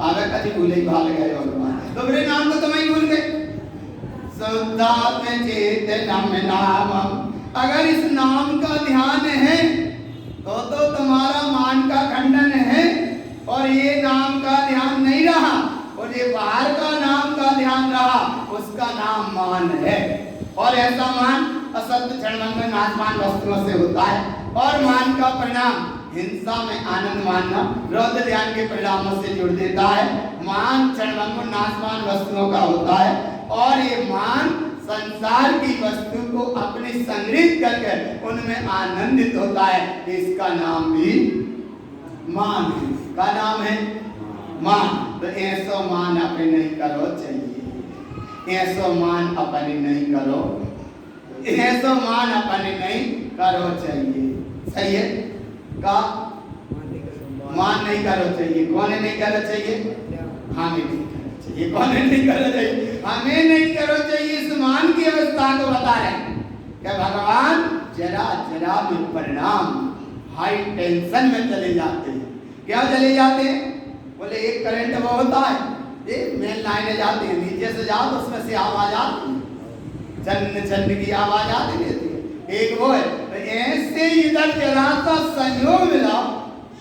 आगे कभी भूले ही भाग गए भगवान, तो मेरे नाम को तुम्हें भूल गए। शुद्धात्म चेतनम नामम, अगर इस नाम का ध्यान है तो तुम्हारा मान का खंडन है। और ये नाम का ध्यान नहीं रहा और ये बाहर का नाम का ध्यान रहा, उसका नाम मान है। और ऐसा मान असत्य क्षणभंग नाशवान वस्तुओं से होता है। और मान का परिणाम हिंसा में आनंद मानना, रौद्र ध्यान के परिणामों से जुड़ देता है। मान क्षणभंग नाशवान वस्तुओं का होता है, और ये मान संसार की वस्तु को अपने संग्रहित करके उनमें आनंदित होता है। इसका नाम भी मान है। का नाम है मान। तो ऐसो मान अपने नहीं करो चाहिए, ऐसो मान अपने नहीं करो, ऐसो मान अपने नहीं करो चाहिए। सही है का मान नहीं करो चाहिए। कौन नहीं करो चाहिए? हमें नहीं करो चाहिए। कौन नहीं करो चाहिए? हमें नहीं करो चाहिए। इस मान की अवस्था को बता रहे कि भगवान जरा जरा में परिणाम हाई टेंशन में चले जाते हैं। क्या चले जाते हैं? बोले एक करंट वो होता है, ये मेन लाइनें जाती हैं, नीचे से जाओ तो उसमें से आवाज आती है, चन्न चन्न की आवाज आती रहती है। एक वो है। तो ऐसे इधर जरा सा संयोग मिला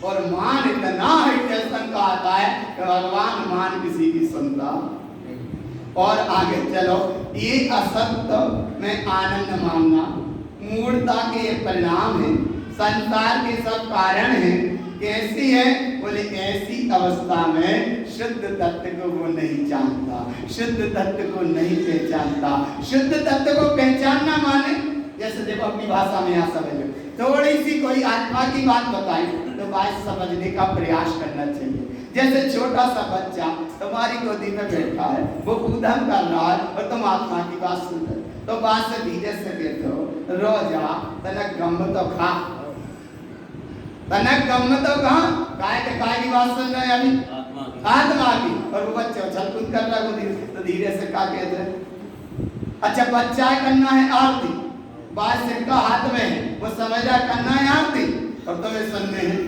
और मान इतना हाई टेंशन का आता है कि भगवान मान किसी की सुनता। और आगे चलो, ये असत्य में आनंद मानना मूढ़ता के ये परिणाम है, संसार के सब कारण है। कैसी है? बोले ऐसी अवस्था में शुद्ध तत्व को वो नहीं जानता, शुद्ध तत्व को नहीं पहचानता। शुद्ध तत्व को पहचानना माने, जैसे देखो अपनी भाषा में यहाँ समझ लो, थोड़ी सी कोई आत्मा की बात बताई तो बात समझने का प्रयास करना चाहिए। जैसे छोटा सा बच्चा तुम्हारी गोदी में बैठा है, वो ऊधम कर रहा है और तुम आत्मा की बात सुन रहे, तो बात से धीरे से देखो, रोजा तनक गम तो खा, तनक गम तो कहा काय के काय की बात सुन रहे हैं अभी आत्मा की, और वो बच्चा उछल कूद कर रहा है तो धीरे से का कहते हैं अच्छा बच्चा करना है आरती, बात सिक्का हाथ में है वो समझ रहा करना है आरती और तुम्हें सुनने हैं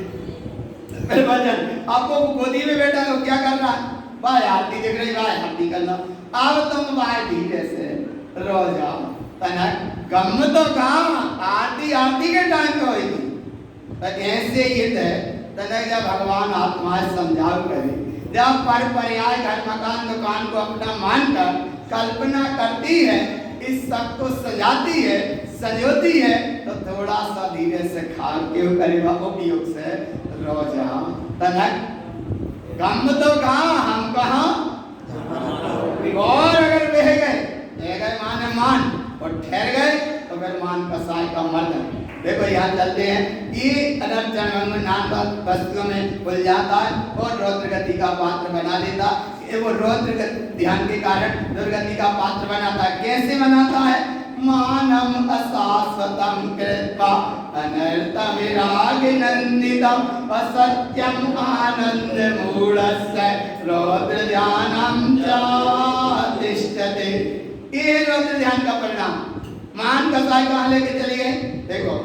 फिर भजन आपको गोदी में बैठा तो क्या कर रहा है भाई आरती देख रही भाई आरती करना, अब तुम भाई धीरे से रोजा तनक गम तो कहा आरती आरती के टाइम पे होगी ऐसे ही तनक जब भगवान आत्माएं समझाओ करे जब पर पर्याय घर मकान दुकान को अपना मानकर कल्पना करती है इस सब को सजाती है संजोती है तो थोड़ा सा धीरे से खा क्यों करेगा उपयोग से रोजा तनक गम तो कहा हम कहा और अगर बह गए माने मान और ठहर गए तो फिर मान कसाई का मर्द देखो यहाँ चलते हैं ये अनर्थ नाम वस्तुओं में खुल जाता है और रौद्र गति का पात्र बना देता है, वो रौद्र ध्यान के कारण दुर्गति का पात्र बनाता है। कैसे बनाता है मानम अशाश्वतम कृत्वा अनर्थम विराग नंदितम असत्यम आनंद मूढ़स्य रौद्र ध्यानम च तिष्ठते। ये रौद्र ध्यान का परिणाम मान कसाई कहाँ लेके चले गए देखो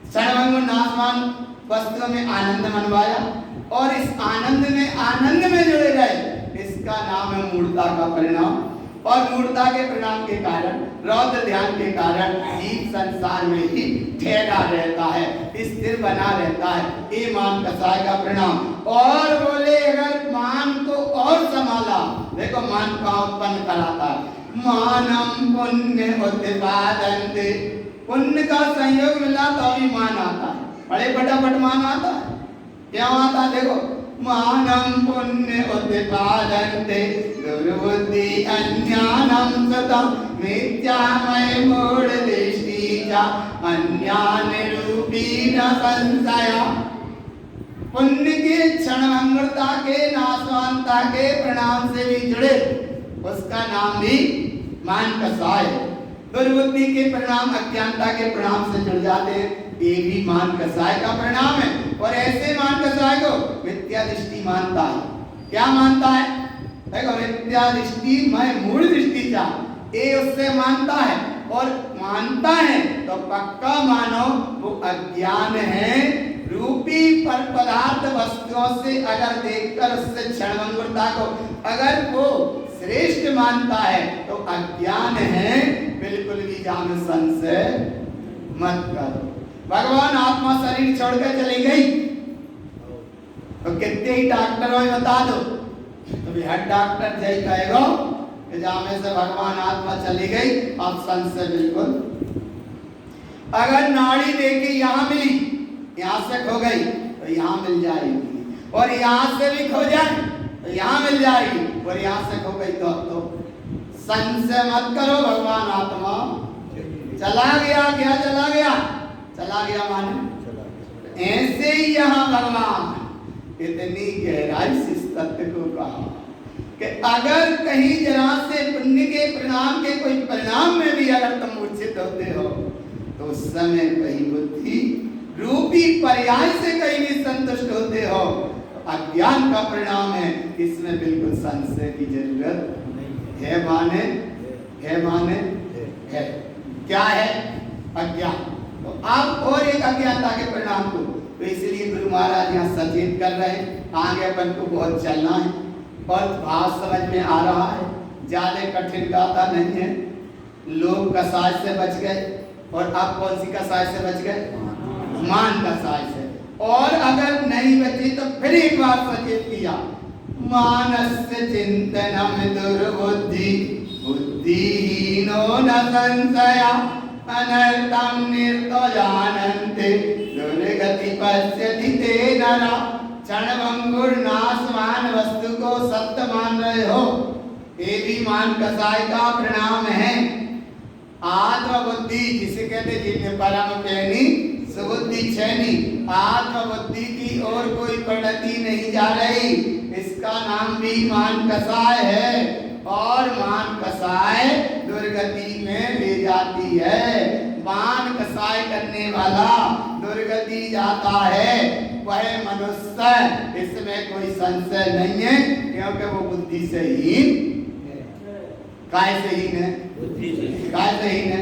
क्षणभंगुर नाशवान वस्तुओं में आनंद मनवाया और इस आनंद में जुड़े रहे, इसका नाम है मूढ़ता का परिणाम। और मूढ़ता के परिणाम के कारण रौद्र ध्यान के कारण जीव संसार में ही ठहरा रहता है, स्थिर बना रहता है, ये मान कसाय का परिणाम। और बोले अगर मान को और संभाला देखो मान का उत्पन्न कराता है मानम पुण्य उत्पादन्ते, पुण्य का संयोग मिला तो भी मान आता है, बड़े फटाफट मान आता है। क्या आता है देखो मानम पुण्य उत्पादन्ते दुर्बुद्धि अज्ञानम सतम मिथ्यामय मूढ़ दृष्टि च अन्यान रूपी न संशय। पुण्य के क्षणभंगुरता के नाशवानता के परिणाम से भी जुड़े उसका नाम भी मान कसाय है। दुर्बुद्धि के परिणाम अज्ञानता के परिणाम से जुड़ जाते हैं, ये भी मान कसाय का परिणाम है। और ऐसे मान कसाय को मिथ्या दृष्टि मानता है। क्या मानता है देखो मिथ्या दृष्टि मैं मूढ़ दृष्टि चा ये उससे मानता है और मानता है तो पक्का मानो वो अज्ञान है रूपी पर पदार्थ वस्तुओं से अगर देखकर उससे क्षणभंगुरता को अगर वो श्रेष्ठ मानता है तो अज्ञान है, बिल्कुल भी जान संशय मत करो। भगवान आत्मा शरीर छोड़कर चली गई तो कितने ही डॉक्टरों में बता दो तो हर डॉक्टर जय कहेगा कि जामे से भगवान आत्मा चली गई अब संशय बिल्कुल। अगर नाड़ी देखी यहाँ मिली यहाँ से खो गई तो यहाँ मिल जाएगी और यहाँ से भी खो जाए तो यहाँ मिल जाएगी और यहाँ से खो गई तो संशय मत करो। भगवान आत्मा चला गया क्या चला गया माने ऐसे ही यहाँ भगवान इतनी गहराई से इस तत्व को कहा कि अगर कहीं जरा से पुण्य के परिणाम के कोई परिणाम में भी अगर तुम मूर्छित होते हो तो उस समय कहीं बुद्धि रूपी पर्याय से कहीं भी संतुष्ट होते हो तो अज्ञान का परिणाम है, इसमें बिल्कुल संशय की जरूरत है। माने है क्या है अज्ञान। तो अब और एक अज्ञानता के परिणाम को तो इसलिए गुरु महाराज यहाँ सचेत कर रहे हैं, आगे अपन को बहुत चलना है और भाव समझ में आ रहा है, ज्यादा कठिन गाथा नहीं है। लोग कसाय से बच गए और आप कौन सी कसाय से बच गए मान कसाय से। और अगर नहीं बचे तो फिर एक बार सचेत किया मानस्य चिंतनम दुर्बुद्धि बुद्धिहीनो न संशय अनर्थम निर्तो जानन्ते दुर्गति पश्यति ते नरा। क्षणभंगुर नाशवान वस्तु को सत्य मान रहे हो ये भी मान कसाय का परिणाम है। आत्मबुद्धि जिसे कहते जिन्हें परम कहनी सुबुद्धि छेनी, आत्मबुद्धि की और कोई पद्धति नहीं जा रही, इसका नाम भी मान कसाय है। और मान कसाय दुर्गति में ले जाती है। पान कसाय करने वाला दुर्गति जाता है वह मनुष्य, इसमें कोई संशय नहीं है, क्योंकि वो बुद्धि से हीन, काय से हीन है, काय से हीन है।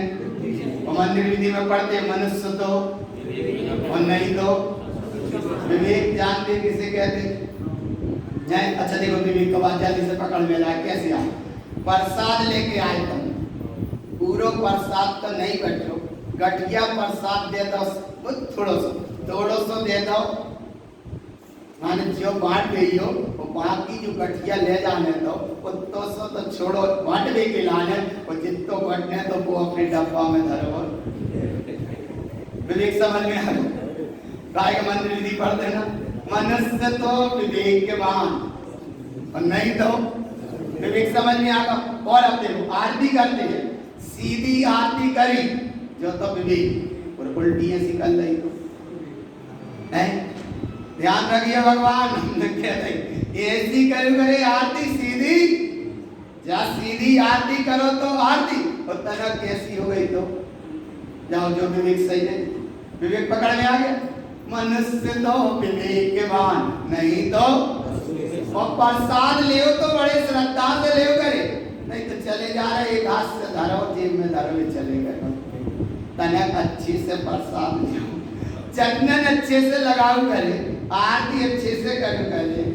और मंदिर विधि में पढ़ते मनुष्य तो और नहीं तो विवेक जानते किसे कहते। अच्छा देखो विवेक का बात जल्दी से पकड़ में लाए, कैसे आए। प्रसाद लेके आए तुम, पूरा प्रसाद तो नहीं बैठो, गठिया प्रसाद दे दो, थोड़ो सो दे दो, माने जो बांट गई हो वो बाकी जो गठिया ले जाने दो, वो तो छोड़ो, बांट भी के लाने, और जितो बटने तो वो अपने डब्बा में धरो। विवेक समझ में आ गाय का मंत्र विधि पढ़ते ना, मनुष्य तो विवेकवान और नहीं तो विवेक समझ में आगा। और अब देखो आरती करते हैं, सीधी आरती करी जो तो विवेक, और उल्टी ऐसी कर रही तो नहीं, ध्यान रखिए भगवान ऐसी करे आरती सीधी, जा सीधी आरती करो तो आरती, और तनक कैसी हो गई तो जाओ जो विवेक सही है, विवेक पकड़ में आ गया। मनुष्य तो विवेकवान नहीं तो, और प्रसाद ले तो बड़े श्रद्धा से ले करे, नहीं तो चले जा रहे एक हाथ से धरो जेब में धरो चले गए। तनक अच्छी से प्रसाद ले, चटनन अच्छे से लगाओ करे, आरती अच्छे से करो करे,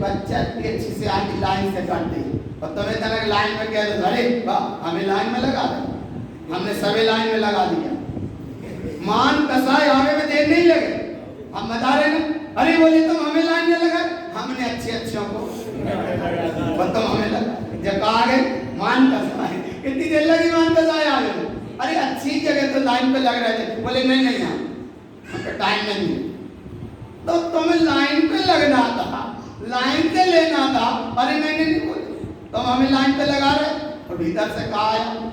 बच्चा भी अच्छी से आरती लाइन से करते, और तुम्हें तनक लाइन में कह दो, अरे वाह हमें लाइन में लगा दे, हमने सभी लाइन में लगा दिया। मान कसाय हमें में देर नहीं लगे, हम बता रहे ना, अरे बोले तुम हमें लाइन में लगा, हमने अच्छे अच्छों को तुम हमें लगा, जब कहा गए मान कसाय, कितनी देर लगी मान कसाय आ गए, अरे अच्छी जगह तो लाइन पे लग रहे थे, बोले नहीं नहीं यहाँ टाइम नहीं है, तो तुम्हें लाइन पे लगना था, लाइन से लेना था, अरे मैंने नहीं बोले, तुम हमें लाइन पे लगा रहे, और भीतर से कहा है,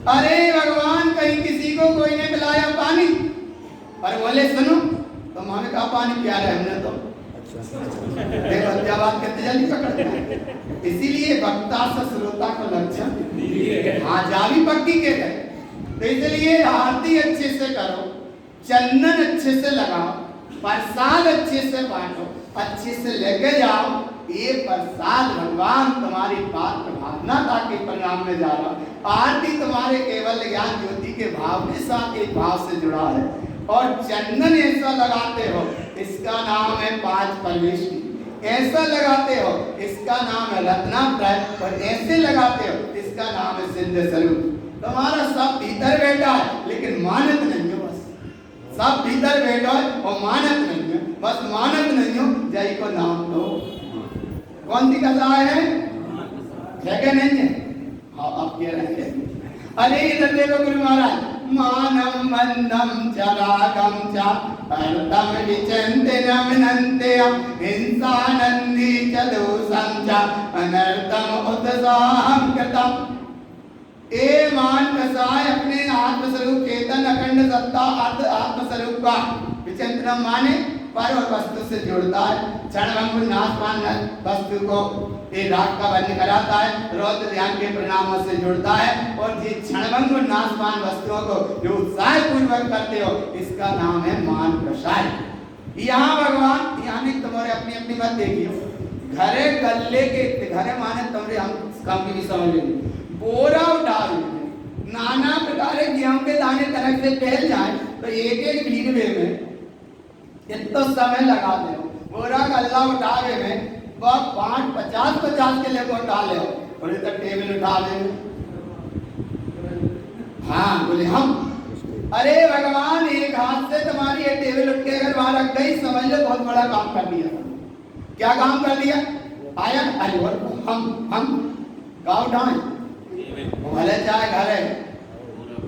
अरे भगवान कहीं किसी को कोई ने पिलाया पानी, पर बोले सुनो तुम हमें कहा पानी पिया रहे हमने तो, देखो क्या बात कितनी जल्दी पकड़ते हैं। इसीलिए वक्ता से श्रोता का लक्षण हाँ जावी पक्की के गए, तो इसलिए आरती अच्छे से करो, चंदन अच्छे से लगाओ, प्रसाद अच्छे से बांटो, अच्छे से लेके जाओ, ये प्रसाद भगवान तुम्हारी पात्र भावनाता के परिणाम में जा रहा। आरती तुम्हारे केवल ज्ञान ज्योति के भाव के साथ एक भाव से जुड़ा है, और चंदन ऐसा लगाते हो इसका नाम है पांच परमेश्वरी, ऐसा लगाते हो इसका नाम है रत्नात्रय, और ऐसे लगाते हो इसका नाम है सिद्ध स्वरूप। तुम्हारा सब भीतर बैठा है लेकिन मानत नहीं हो, बस सब भीतर बैठा है और मानत नहीं है, बस मानत नहीं हो, जय को नाम दो। कौन सी कसाय है क्या नहीं है? हाँ आप कह रहे हैं, अरे इधर देखो गुरु महाराज, मानम बंधम चरागम च अर्थम विचिंतनम नन्त्य हिंसानंदी च दोषं च अनर्थम उत्साहं कृतम्। ए मान कसाय अपने आत्मस्वरूप चेतन अखंड सत्ता अर्थ आत्मस्वरूप का विचिंतन माने पर और वस्तु से जोड़ता है, क्षणभंगुर नाशवान वस्तु को ये राग का वर्ण कराता है, रौद्र ध्यान के परिणामों से जोड़ता है, और जिस क्षणभंगुर नाशवान वस्तुओं को जो उत्साह पूर्वक करते हो इसका नाम है मान कसाय। यहाँ भगवान यहाँ नहीं, तुम्हारे अपनी अपनी मत देखियो, घरे गले के घरे माने तुम्हारे हम काम की भी समझ लेंगे, बोरा उठा नाना प्रकार गेहूं के दाने तरह से फैल जाए तो एक एक भीगवे में इतना समय लगा दे, बोरा गल्ला उठावे में वह 50 के लेकर उठा ले, और इधर टेबल उठा ले, हाँ बोले हम, अरे भगवान एक हाथ से तुम्हारी ये टेबल उठ के अगर वहां रख गई समझ लो बहुत बड़ा काम कर दिया। क्या काम कर दिया? आया अरे हम गाँव उठाए भले चाहे घर है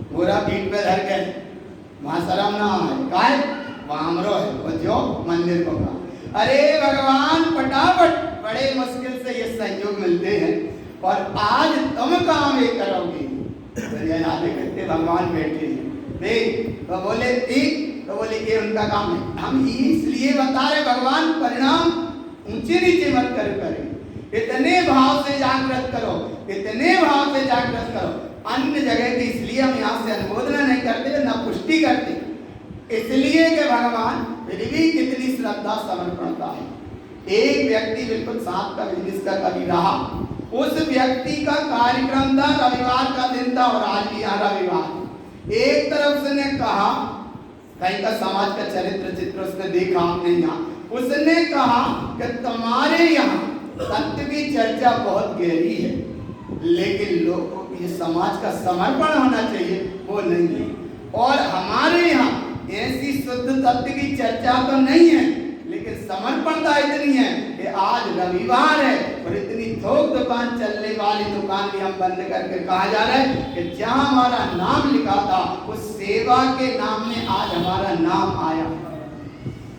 पूरा पीठ पे धर के वहां शर्म ना आए, काय वामरो है वो जो मंदिर को कहा। अरे भगवान फटाफट बड़े मुश्किल से ये संयोग मिलते हैं, और आज तुम काम ये करोगे, करते भगवान बैठे हैं देख, तो बोले ठीक, तो बोले ये उनका काम है, हम इसलिए बता रहे भगवान परिणाम ऊंचे नीचे मत करें, इतने भाव से जागृत करो, इतने भाव से जागृत करो, अन्य जगह की इसलिए हम यहाँ से अनुमोदना नहीं करते, ना पुष्टि करते, इसलिए कि भगवान फिर भी कितनी श्रद्धा समर्पणता है। एक व्यक्ति बिल्कुल सांप का बिजनेस का कभी रहा, उस व्यक्ति का कार्यक्रम था, रविवार का दिन था और आज भी यहाँ रविवार। एक तरफ से ने कहा, कहीं का समाज का चरित्र चित्र उसने देखा हमने यहाँ, उसने कहा कि तुम्हारे यहाँ सत्य की चर्चा बहुत गहरी है, लेकिन लोगों को ये समाज का समर्पण होना चाहिए, वो नहीं है। और हमारे यहाँ ऐसी शुद्ध सत्य की चर्चा तो नहीं है, लेकिन समर्पणता इतनी है कि आज रविवार है और इतनी थोक दुकान चलने वाली दुकान भी हम बंद करके कहा जा रहा है कि जहां हमारा नाम लिखा था उस सेवा के नाम में आज हमारा नाम आया।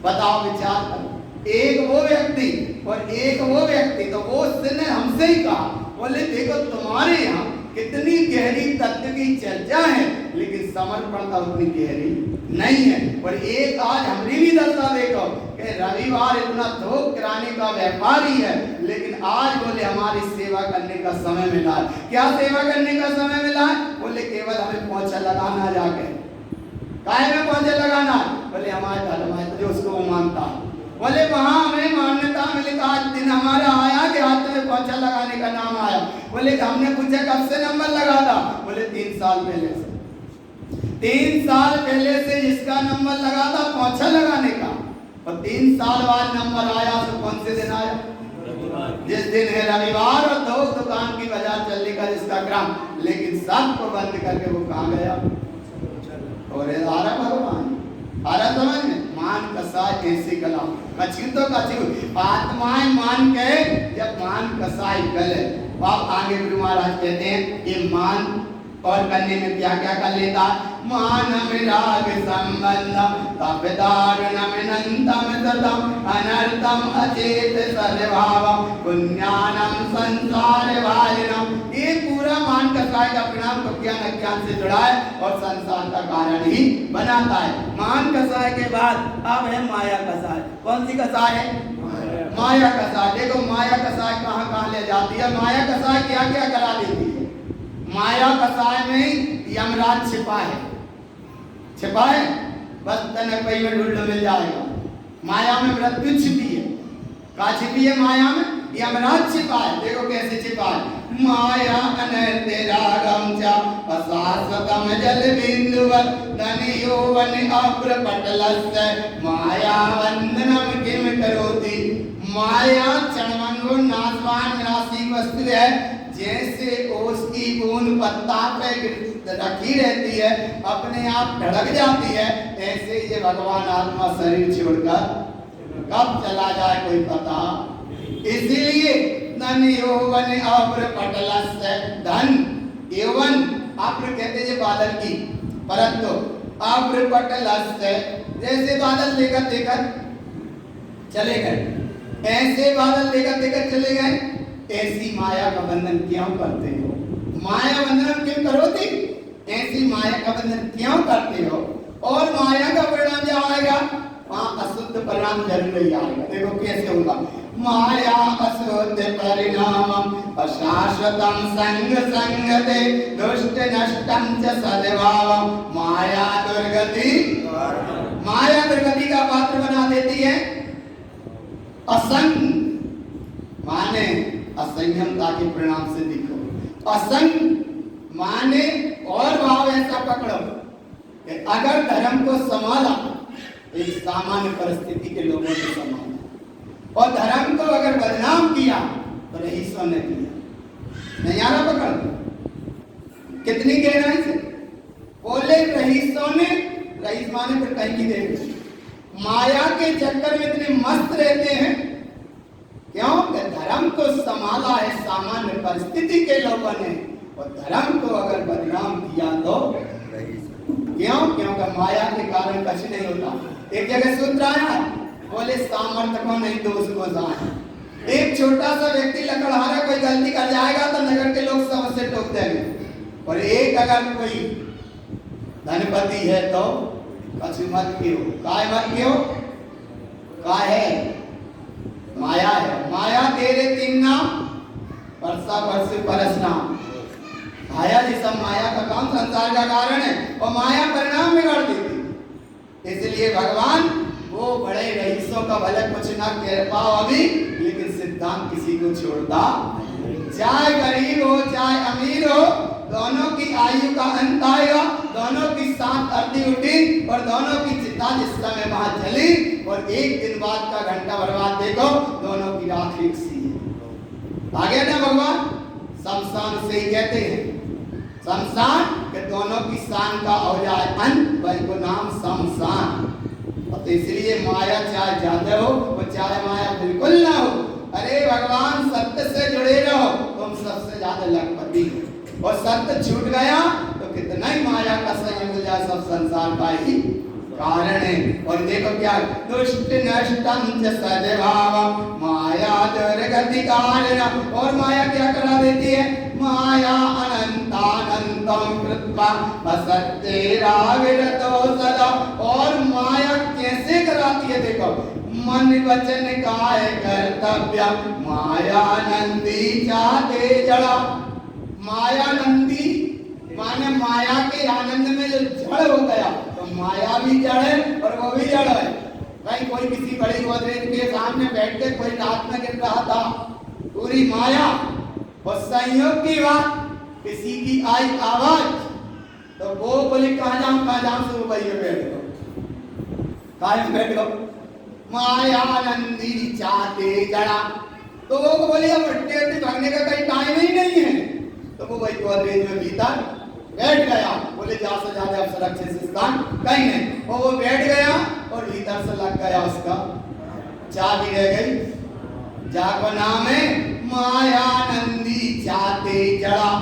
बताओ, विचार करो, एक वो व्यक्ति और एक वो व्यक्ति, तो वो उसने हमसे ही कहा, बोले देखो तुम्हारे यहाँ कितनी गहरी तत्व की चर्चा है, लेकिन समर्पणता उतनी गहरी नहीं है। और एक आज हमारी भी दशा देखो कि रविवार इतना थोक किराने का व्यापारी है, लेकिन आज बोले हमारी सेवा करने का समय मिला है। क्या सेवा करने का समय मिला है? बोले केवल हमें पोंछा लगाना, जाके काय में पोंछा लगाना, बोले हमारे धर्म है जो उसको वो मानता है। बोले वहां हमें मान्यता मिली, आज दिन हमारा आया कि हाथ में पोंछा लगाने का नाम आया। बोले हमने पूछा कब से नंबर लगा था? बोले 3 साल पहले से। 3 साल पहले से जिसका नंबर लगा था पोंछा लगाने का, और 3 साल बाद नंबर आया, तो कौन से दिन आया? जिस दिन है रविवार और थोक दुकान की बाजार चलने का जिसका क्रम, लेकिन सबको बंद करके वो कहाँ गया? और आरा भगवान आरा समझ में मान कसाय कैसे गला, कछु तो कछु आत्माएं मान के जब मान कसाई गले। आप आगे गुरु महाराज कहते हैं ये मान और करने में क्या क्या कर लेता? मानम राग संबंधम तपदारणम अनंतम सतम अनर्थम अचेत सर्वभावम पुण्यानम संसार वारिणम। ये पूरा मान कसाय का परिणाम तो ज्ञान अज्ञान से जुड़ा है और संसार का कारण ही बनाता है। मान कसाय के बाद अब है माया कसाय। कौन सी कसाय है? माया कसाय। देखो माया कसाय कहाँ कहाँ ले जाती है। माया कसाय क्या क्या करा देती है? माया कसाय में यमराज छिपा है, छिपा है, बस तनक पई में ढूंढ मिल जाएगा। माया में मृत्यु छिपी है। कहाँ छिपी है? माया में यमराज छिपा है। देखो कैसे छिपा है। माया अनर्ते रागम च अशाश्वतम जल बिंदुवत् धनियो वन अप्रपटलस्य माया वंदनम किम करोति। माया क्षणभंगुर नाशवान विनाशी वस्तु है। जैसे ओस की बूंद पत्ता पे रखी रहती है, अपने आप ढड़क जाती है, ऐसे ये भगवान आत्मा शरीर छोड़कर कब चला जाए कोई पता। इसीलिए धन यौवन अप्रपटलस्य, धन यौवन अप्र कहते हैं बादल की, परंतु अप्रपटलस्य जैसे बादल लेकर देकर चले गए, ऐसे बादल लेकर देकर चले गए, ऐसी माया का बंधन क्यों करते हो? माया बंधन क्यों करो थी? ऐसी माया का बंधन क्यों करते हो? और माया का परिणाम क्या आएगा? वहां अशुद्ध परिणाम जरूर ही आएगा। देखो कैसे होगा। माया अशुद्ध परिणाम अशाश्वतम संग संगते दुष्ट नष्टम च सद्भावम माया दुर्गति। माया दुर्गति का पात्र बना देती है। असंग माने असंयमता के परिणाम से दिखो। असंग माने और भाव ऐसा पकड़ो कि अगर धर्म को संभाला एक सामान्य परिस्थिति के लोगों ने संभाला, और धर्म को अगर बदनाम किया तो रईसों ने किया। नहीं आ रहा पकड़? कितनी गहराई से बोले रईसों ने। रईस माने फिर कहीं की देख, माया के चक्कर में इतने मस्त रहते हैं। क्यों? धर्म को संभाला है सामान्य परिस्थिति के लोगों ने, और धर्म को अगर बदनाम किया तो क्यों? क्योंकि माया के कारण कुछ नहीं होता। एक जगह सूत्र आया, बोले सामर्थ्य को नहीं दोष को जाए। एक छोटा सा व्यक्ति लकड़हारा कोई गलती कर जाएगा तो नगर के लोग सब उसे टोक देंगे, और एक अगर कोई धनपति है तो कुछ मत क्यों, काय मत क्यों, काय है माया है। माया तेरे 3 नाम, वर्षा वर्ष परस नाम। आया जी सब माया का काम संसार का कारण है और माया परिणाम बिगाड़ देती है। इसलिए भगवान वो बड़े रईसों का भले कुछ ना कह पाओ अभी, लेकिन सिद्धांत किसी को छोड़ता, चाहे गरीब हो चाहे अमीर हो, दोनों की आयु का अंत आएगा, दोनों की सांस अर्धी उठी और दोनों की चिता जिस समय वहां चली और एक दिन बाद का घंटा बर्बाद देखो, दोनों की राख एक सी है। आगे ना भगवान शमशान से ही कहते हैं, शमशान के दोनों की शान का हो जाए अंत, वही को नाम शमशान। तो इसलिए माया चाहे ज्यादा हो और चाहे माया बिल्कुल ना हो, अरे भगवान सत्य से जुड़े रहो, तुम सबसे ज्यादा लखपति हो। और सत्य छूट गया तो कितना ही माया का संयोग हो जाए, सब संसार का ही कारण है। और देखो क्या दुष्ट नष्टं च सद्भाव माया दुर्गति कारण, और माया क्या करा देती है, माया अनंतानंतम कृत्वा असत्यैराविरतो सदा। और माया कैसे कराती है देखो, मन वचन काय कर्तव्य मायानंदी चाहते जड़ा। मायानंदी माने माया के आनंद में जो जड़ हो गया, तो माया भी जड़ है और वो भी जड़ है। भाई कोई किसी बड़ी गोदरेज के सामने बैठ के कोई रात में गिर रहा था, पूरी माया और संयोग की बात, किसी की आई आवाज तो वो बोले कहाँ जाऊं से वो भाई बैठ गो, कहाँ बैठ गो, मायानंदी चाहते जड़ा। तो वो बोले अब हट्टे भागने का कहीं टाइम ही नहीं है, तो वो वही गोदरेज में भीतर बैठ गया। बोले जा से ज्यादा अब सुरक्षित स्थान कहीं नहीं, और वो बैठ गया और भीतर से लग गया उसका चाबी रह गई, जाको नाम है मायानंदी चाहते जड़ा।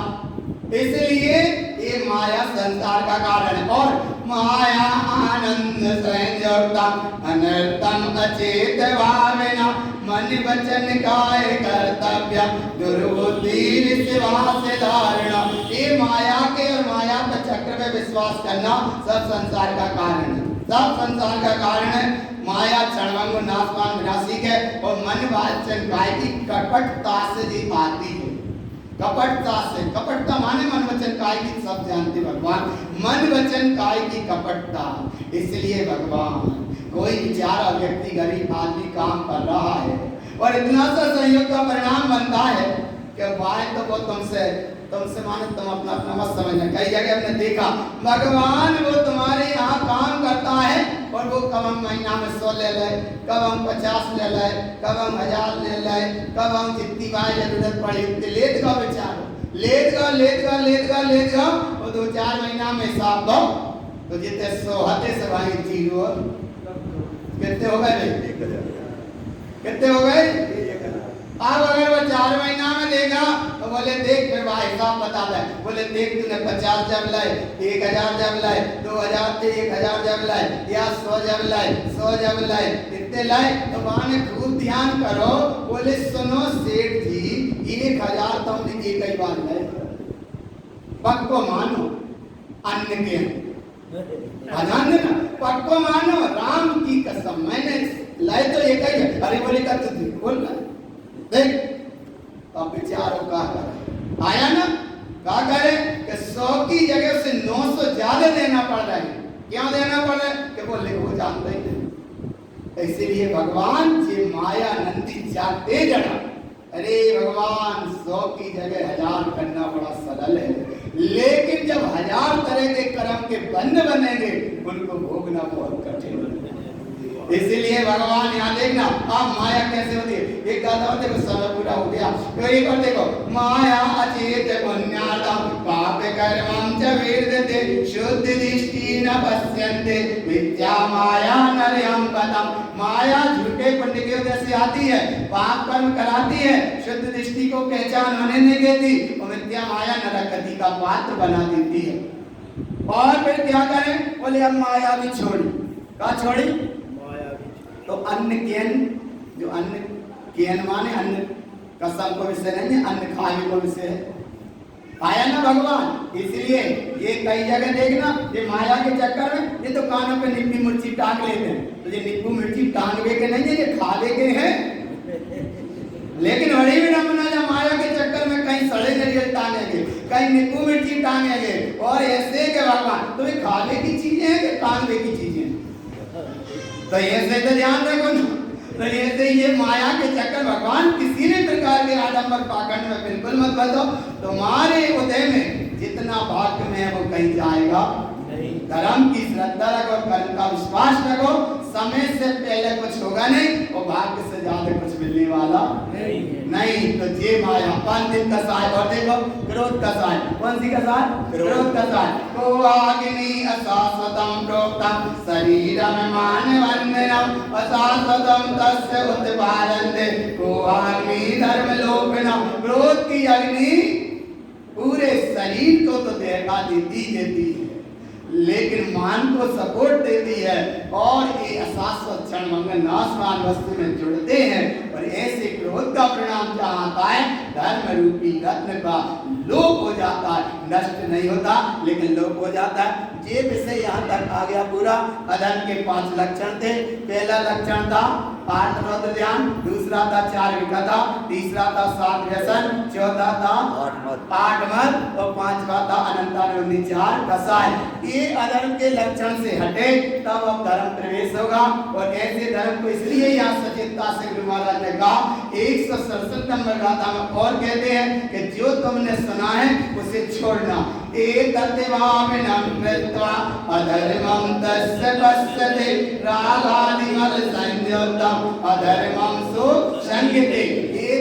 इसलिए ये माया संसार का कारण है। और माया आनंद संयोगता अनर्थम अचेत भावना मन वचन काय कर्तव्य दुर्बुद्धि विश्वास धारणा। ये माया के और माया के चक्र में विश्वास करना सब संसार का कारण है, सब संसार का कारण है। माया क्षणभंगुर नाशवान विनाशी है और मन वचन काय की कपटता से जी आती है, कपटता से। कपटता माने मन वचन काय की, सब जानते भगवान, मन वचन काय की कपटता। इसलिए भगवान कोई बेचारा व्यक्ति गरीब आदमी काम कर रहा है और इतना सा संयोग का परिणाम बनता है कि भाई तो वो तुमसे माने तुम अपना अपना मत समझना। कई जगह हमने देखा भगवान वो तुम्हारे यहाँ काम करता है और वो कब हम महीना में 100 ले ले, कब हम 50 ले ले, कब हम 1000 ले ले, कब हम जितनी बार जरूरत पड़ी उतनी लेत गो बेचारा, लेत गो और 2-4 महीना में हिसाब दो तो जितने 100 हते से भाई जीरो कितने हो गए, कितने हो गए। अब अगर वो 4 महीना में देगा तो बोले देख फिर भाई साहब बता दे, बोले देख तूने 50 जब लाए, 1000 जब लाए, 2000 से 1000 जब लाए, या 100 जब लाए, 100 जब लाए, कितने लाए। तो वहां ने खूब ध्यान करो, बोले सुनो सेठ जी 1000 तो हमने एक ही बार लाए, पक्को मानो अन्न के आनंद ना, पक्को मानो राम की कसम मैंने लाए तो एक ही है। अरे बोले का तू बोल रहा देख, अब विचारों का करे आया ना, क्या करे कि 100 की जगह से 900 ज्यादा देना पड़ रहा है। क्या देना पड़ रहा है कि बोले वो जानते ही नहीं। इसीलिए भगवान जी माया नंदी चाहते जड़ा, अरे भगवान 100 की जगह 1000 करना बड़ा सरल है, लेकिन जब 1000 तरह के कर्म के बंध बनेंगे उनको भोगना बहुत कठिन है। इसीलिए भगवान यहाँ देखना अब माया कैसे होती है। एक गाता और देखो समय पूरा हो गया, तो एक और देखो माया अचेत पुण्यार्तम पाप कर्मं च विद्यते शुद्ध दृष्टि न पश्यन्ते मिथ्या माया नरयं पदम। माया झूठे पुण्य की वजह से आती है, पाप कर्म कराती है, शुद्ध दृष्टि को पहचान होने नहीं देती और मिथ्या माया नरकति का पात्र बना देती है। और फिर क्या करें, बोले अब माया भी छोड़ी, क्या छोड़ी, तो अन्न केन, जो अन्न केन माने अन्न कसम को विषय नहीं है, अन्न खाने को विषय है। आया ना भगवान। इसलिए ये कई जगह देखना ये माया के चक्कर में ये तो कानों पे नींबू मिर्ची टांग लेते हैं, तो ये नींबू मिर्ची टांगवे के नहीं है, ये खावे के हैं। लेकिन बड़ी भी ना माया के चक्कर में कहीं सड़े नरियल टांगेंगे, कहीं नींबू मिर्ची टांगेंगे और ऐसे के भगवान तो ये खाने की चीजें हैं कि टांगने की चीजें हैं। तो ऐसे तो ध्यान रखो ना। तो ऐसे ये माया के चक्कर भगवान किसी भी प्रकार के आडंबर पाखंड में बिल्कुल मत बदलो। तुम्हारे उदय में जितना भाग्य में है वो कहीं जाएगा नहीं। धर्म की श्रद्धा रखो, कर्म का विश्वास रखो, समय से पहले कुछ होगा नहीं और भाग्य से ज्यादा कुछ मिलने वाला नहीं। तो ये माया पंडित कसाय और देखो क्रोध कसाय, कौन सी कसाय? क्रोध कसाय। को अग्नि अशाश्वतम प्रोक्तम शरीरम मानवन्यनम अशाश्वतम तस्य उत्पादन्ते को अग्नि धर्म लोकनम। क्रोध की अग्नि पूरे शरीर को तो देखा देती है लेकिन मान को सपोर्ट देती है और ये अशाश्वत क्षण मंगल नाशवान वस्तु में जुड़ते हैं। और ऐसे क्रोध का परिणाम क्या आता है? धर्म रूपी रत्न का लोप हो जाता है, नष्ट नहीं होता लेकिन लोप हो जाता है। ये विषय यहाँ तक आ गया पूरा। अधर्म के 5 लक्षण थे। पहला लक्षण था आत्मरौद्र ध्यान, दूसरा था 4 विकथा, तीसरा था 7 व्यसन, चौथा था 8 मत और 5वां था अनंतानुबंधी 4 कसाय। ये अधर्म के लक्षण से हटे तब अब धर्म प्रवेश होगा। और ऐसे धर्म को इसलिए यहाँ सचेतता से गुरु महाराज ने कहा 167 नंबर गाथा में और कहते हैं कि जो तुमने सुना है उसे छोड़ना। एतद्भावनं कृत्वा अधर्मं तस्य पश्यते रागादिमल संयुक्तम अधर्मं सुसंगते। ये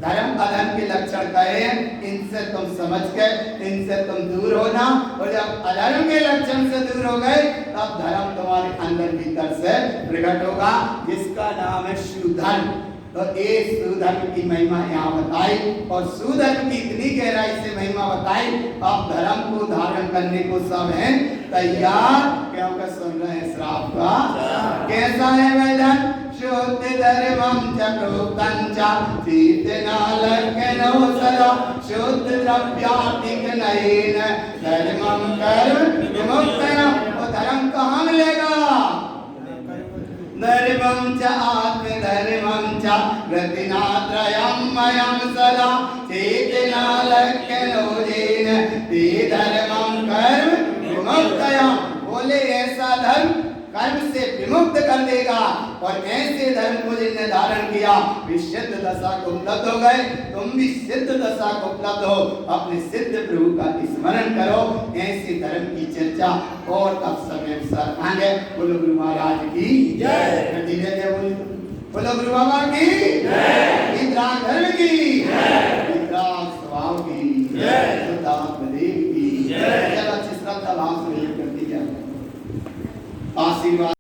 धर्म अधर्म के लक्षण कहे हैं, इनसे तुम समझ के इनसे तुम दूर होना। और जब अधर्म के लक्षण से दूर हो गए तब धर्म तुम्हारे अंदर भीतर से प्रकट होगा, जिसका नाम है शुद्धर्म। तो ये सुधर्म की महिमा यहाँ बताई और सुधर्म की इतनी गहराई से महिमा बताई। अब धर्म को धारण करने को सब हैं तैयार, क्योंकि सुन रहे हैं श्राप का कैसा है वैधन। शुद्ध धर्मं च प्रोक्तं च चेतनालक्ष्मणो सदा शुद्ध द्रव्यातिकनयेन धर्मं कर्म विमुक्तम्। वो धर्म कहाँ मिलेगा? धर्मं च आत्मधर्मं च रतिनात्रयं मयं सदा चेतनालक्ष्मणो येन ते धर्मं कर्म विमुक्तम्। बोले ऐसा धर्म कर्म से विमुक्त कर देगा। और ऐसे धर्म को जिसने धारण किया वे सिद्ध दशा को उपलब्ध हो गए। तुम भी सिद्ध दशा को उपलब्ध हो, अपने सिद्ध प्रभु का स्मरण करो। ऐसे धर्म की चर्चा और अब समय सर आगे। बोलो गुरु महाराज की जय। बोलो गुरु बाबा की जय। विद्राग धर्म की जय। विद्राग स्वभाव की जय। शुद्धात्मदेव की जय। चलो अच्छी श्रद्धा भाव से करती है आशीर्वाद।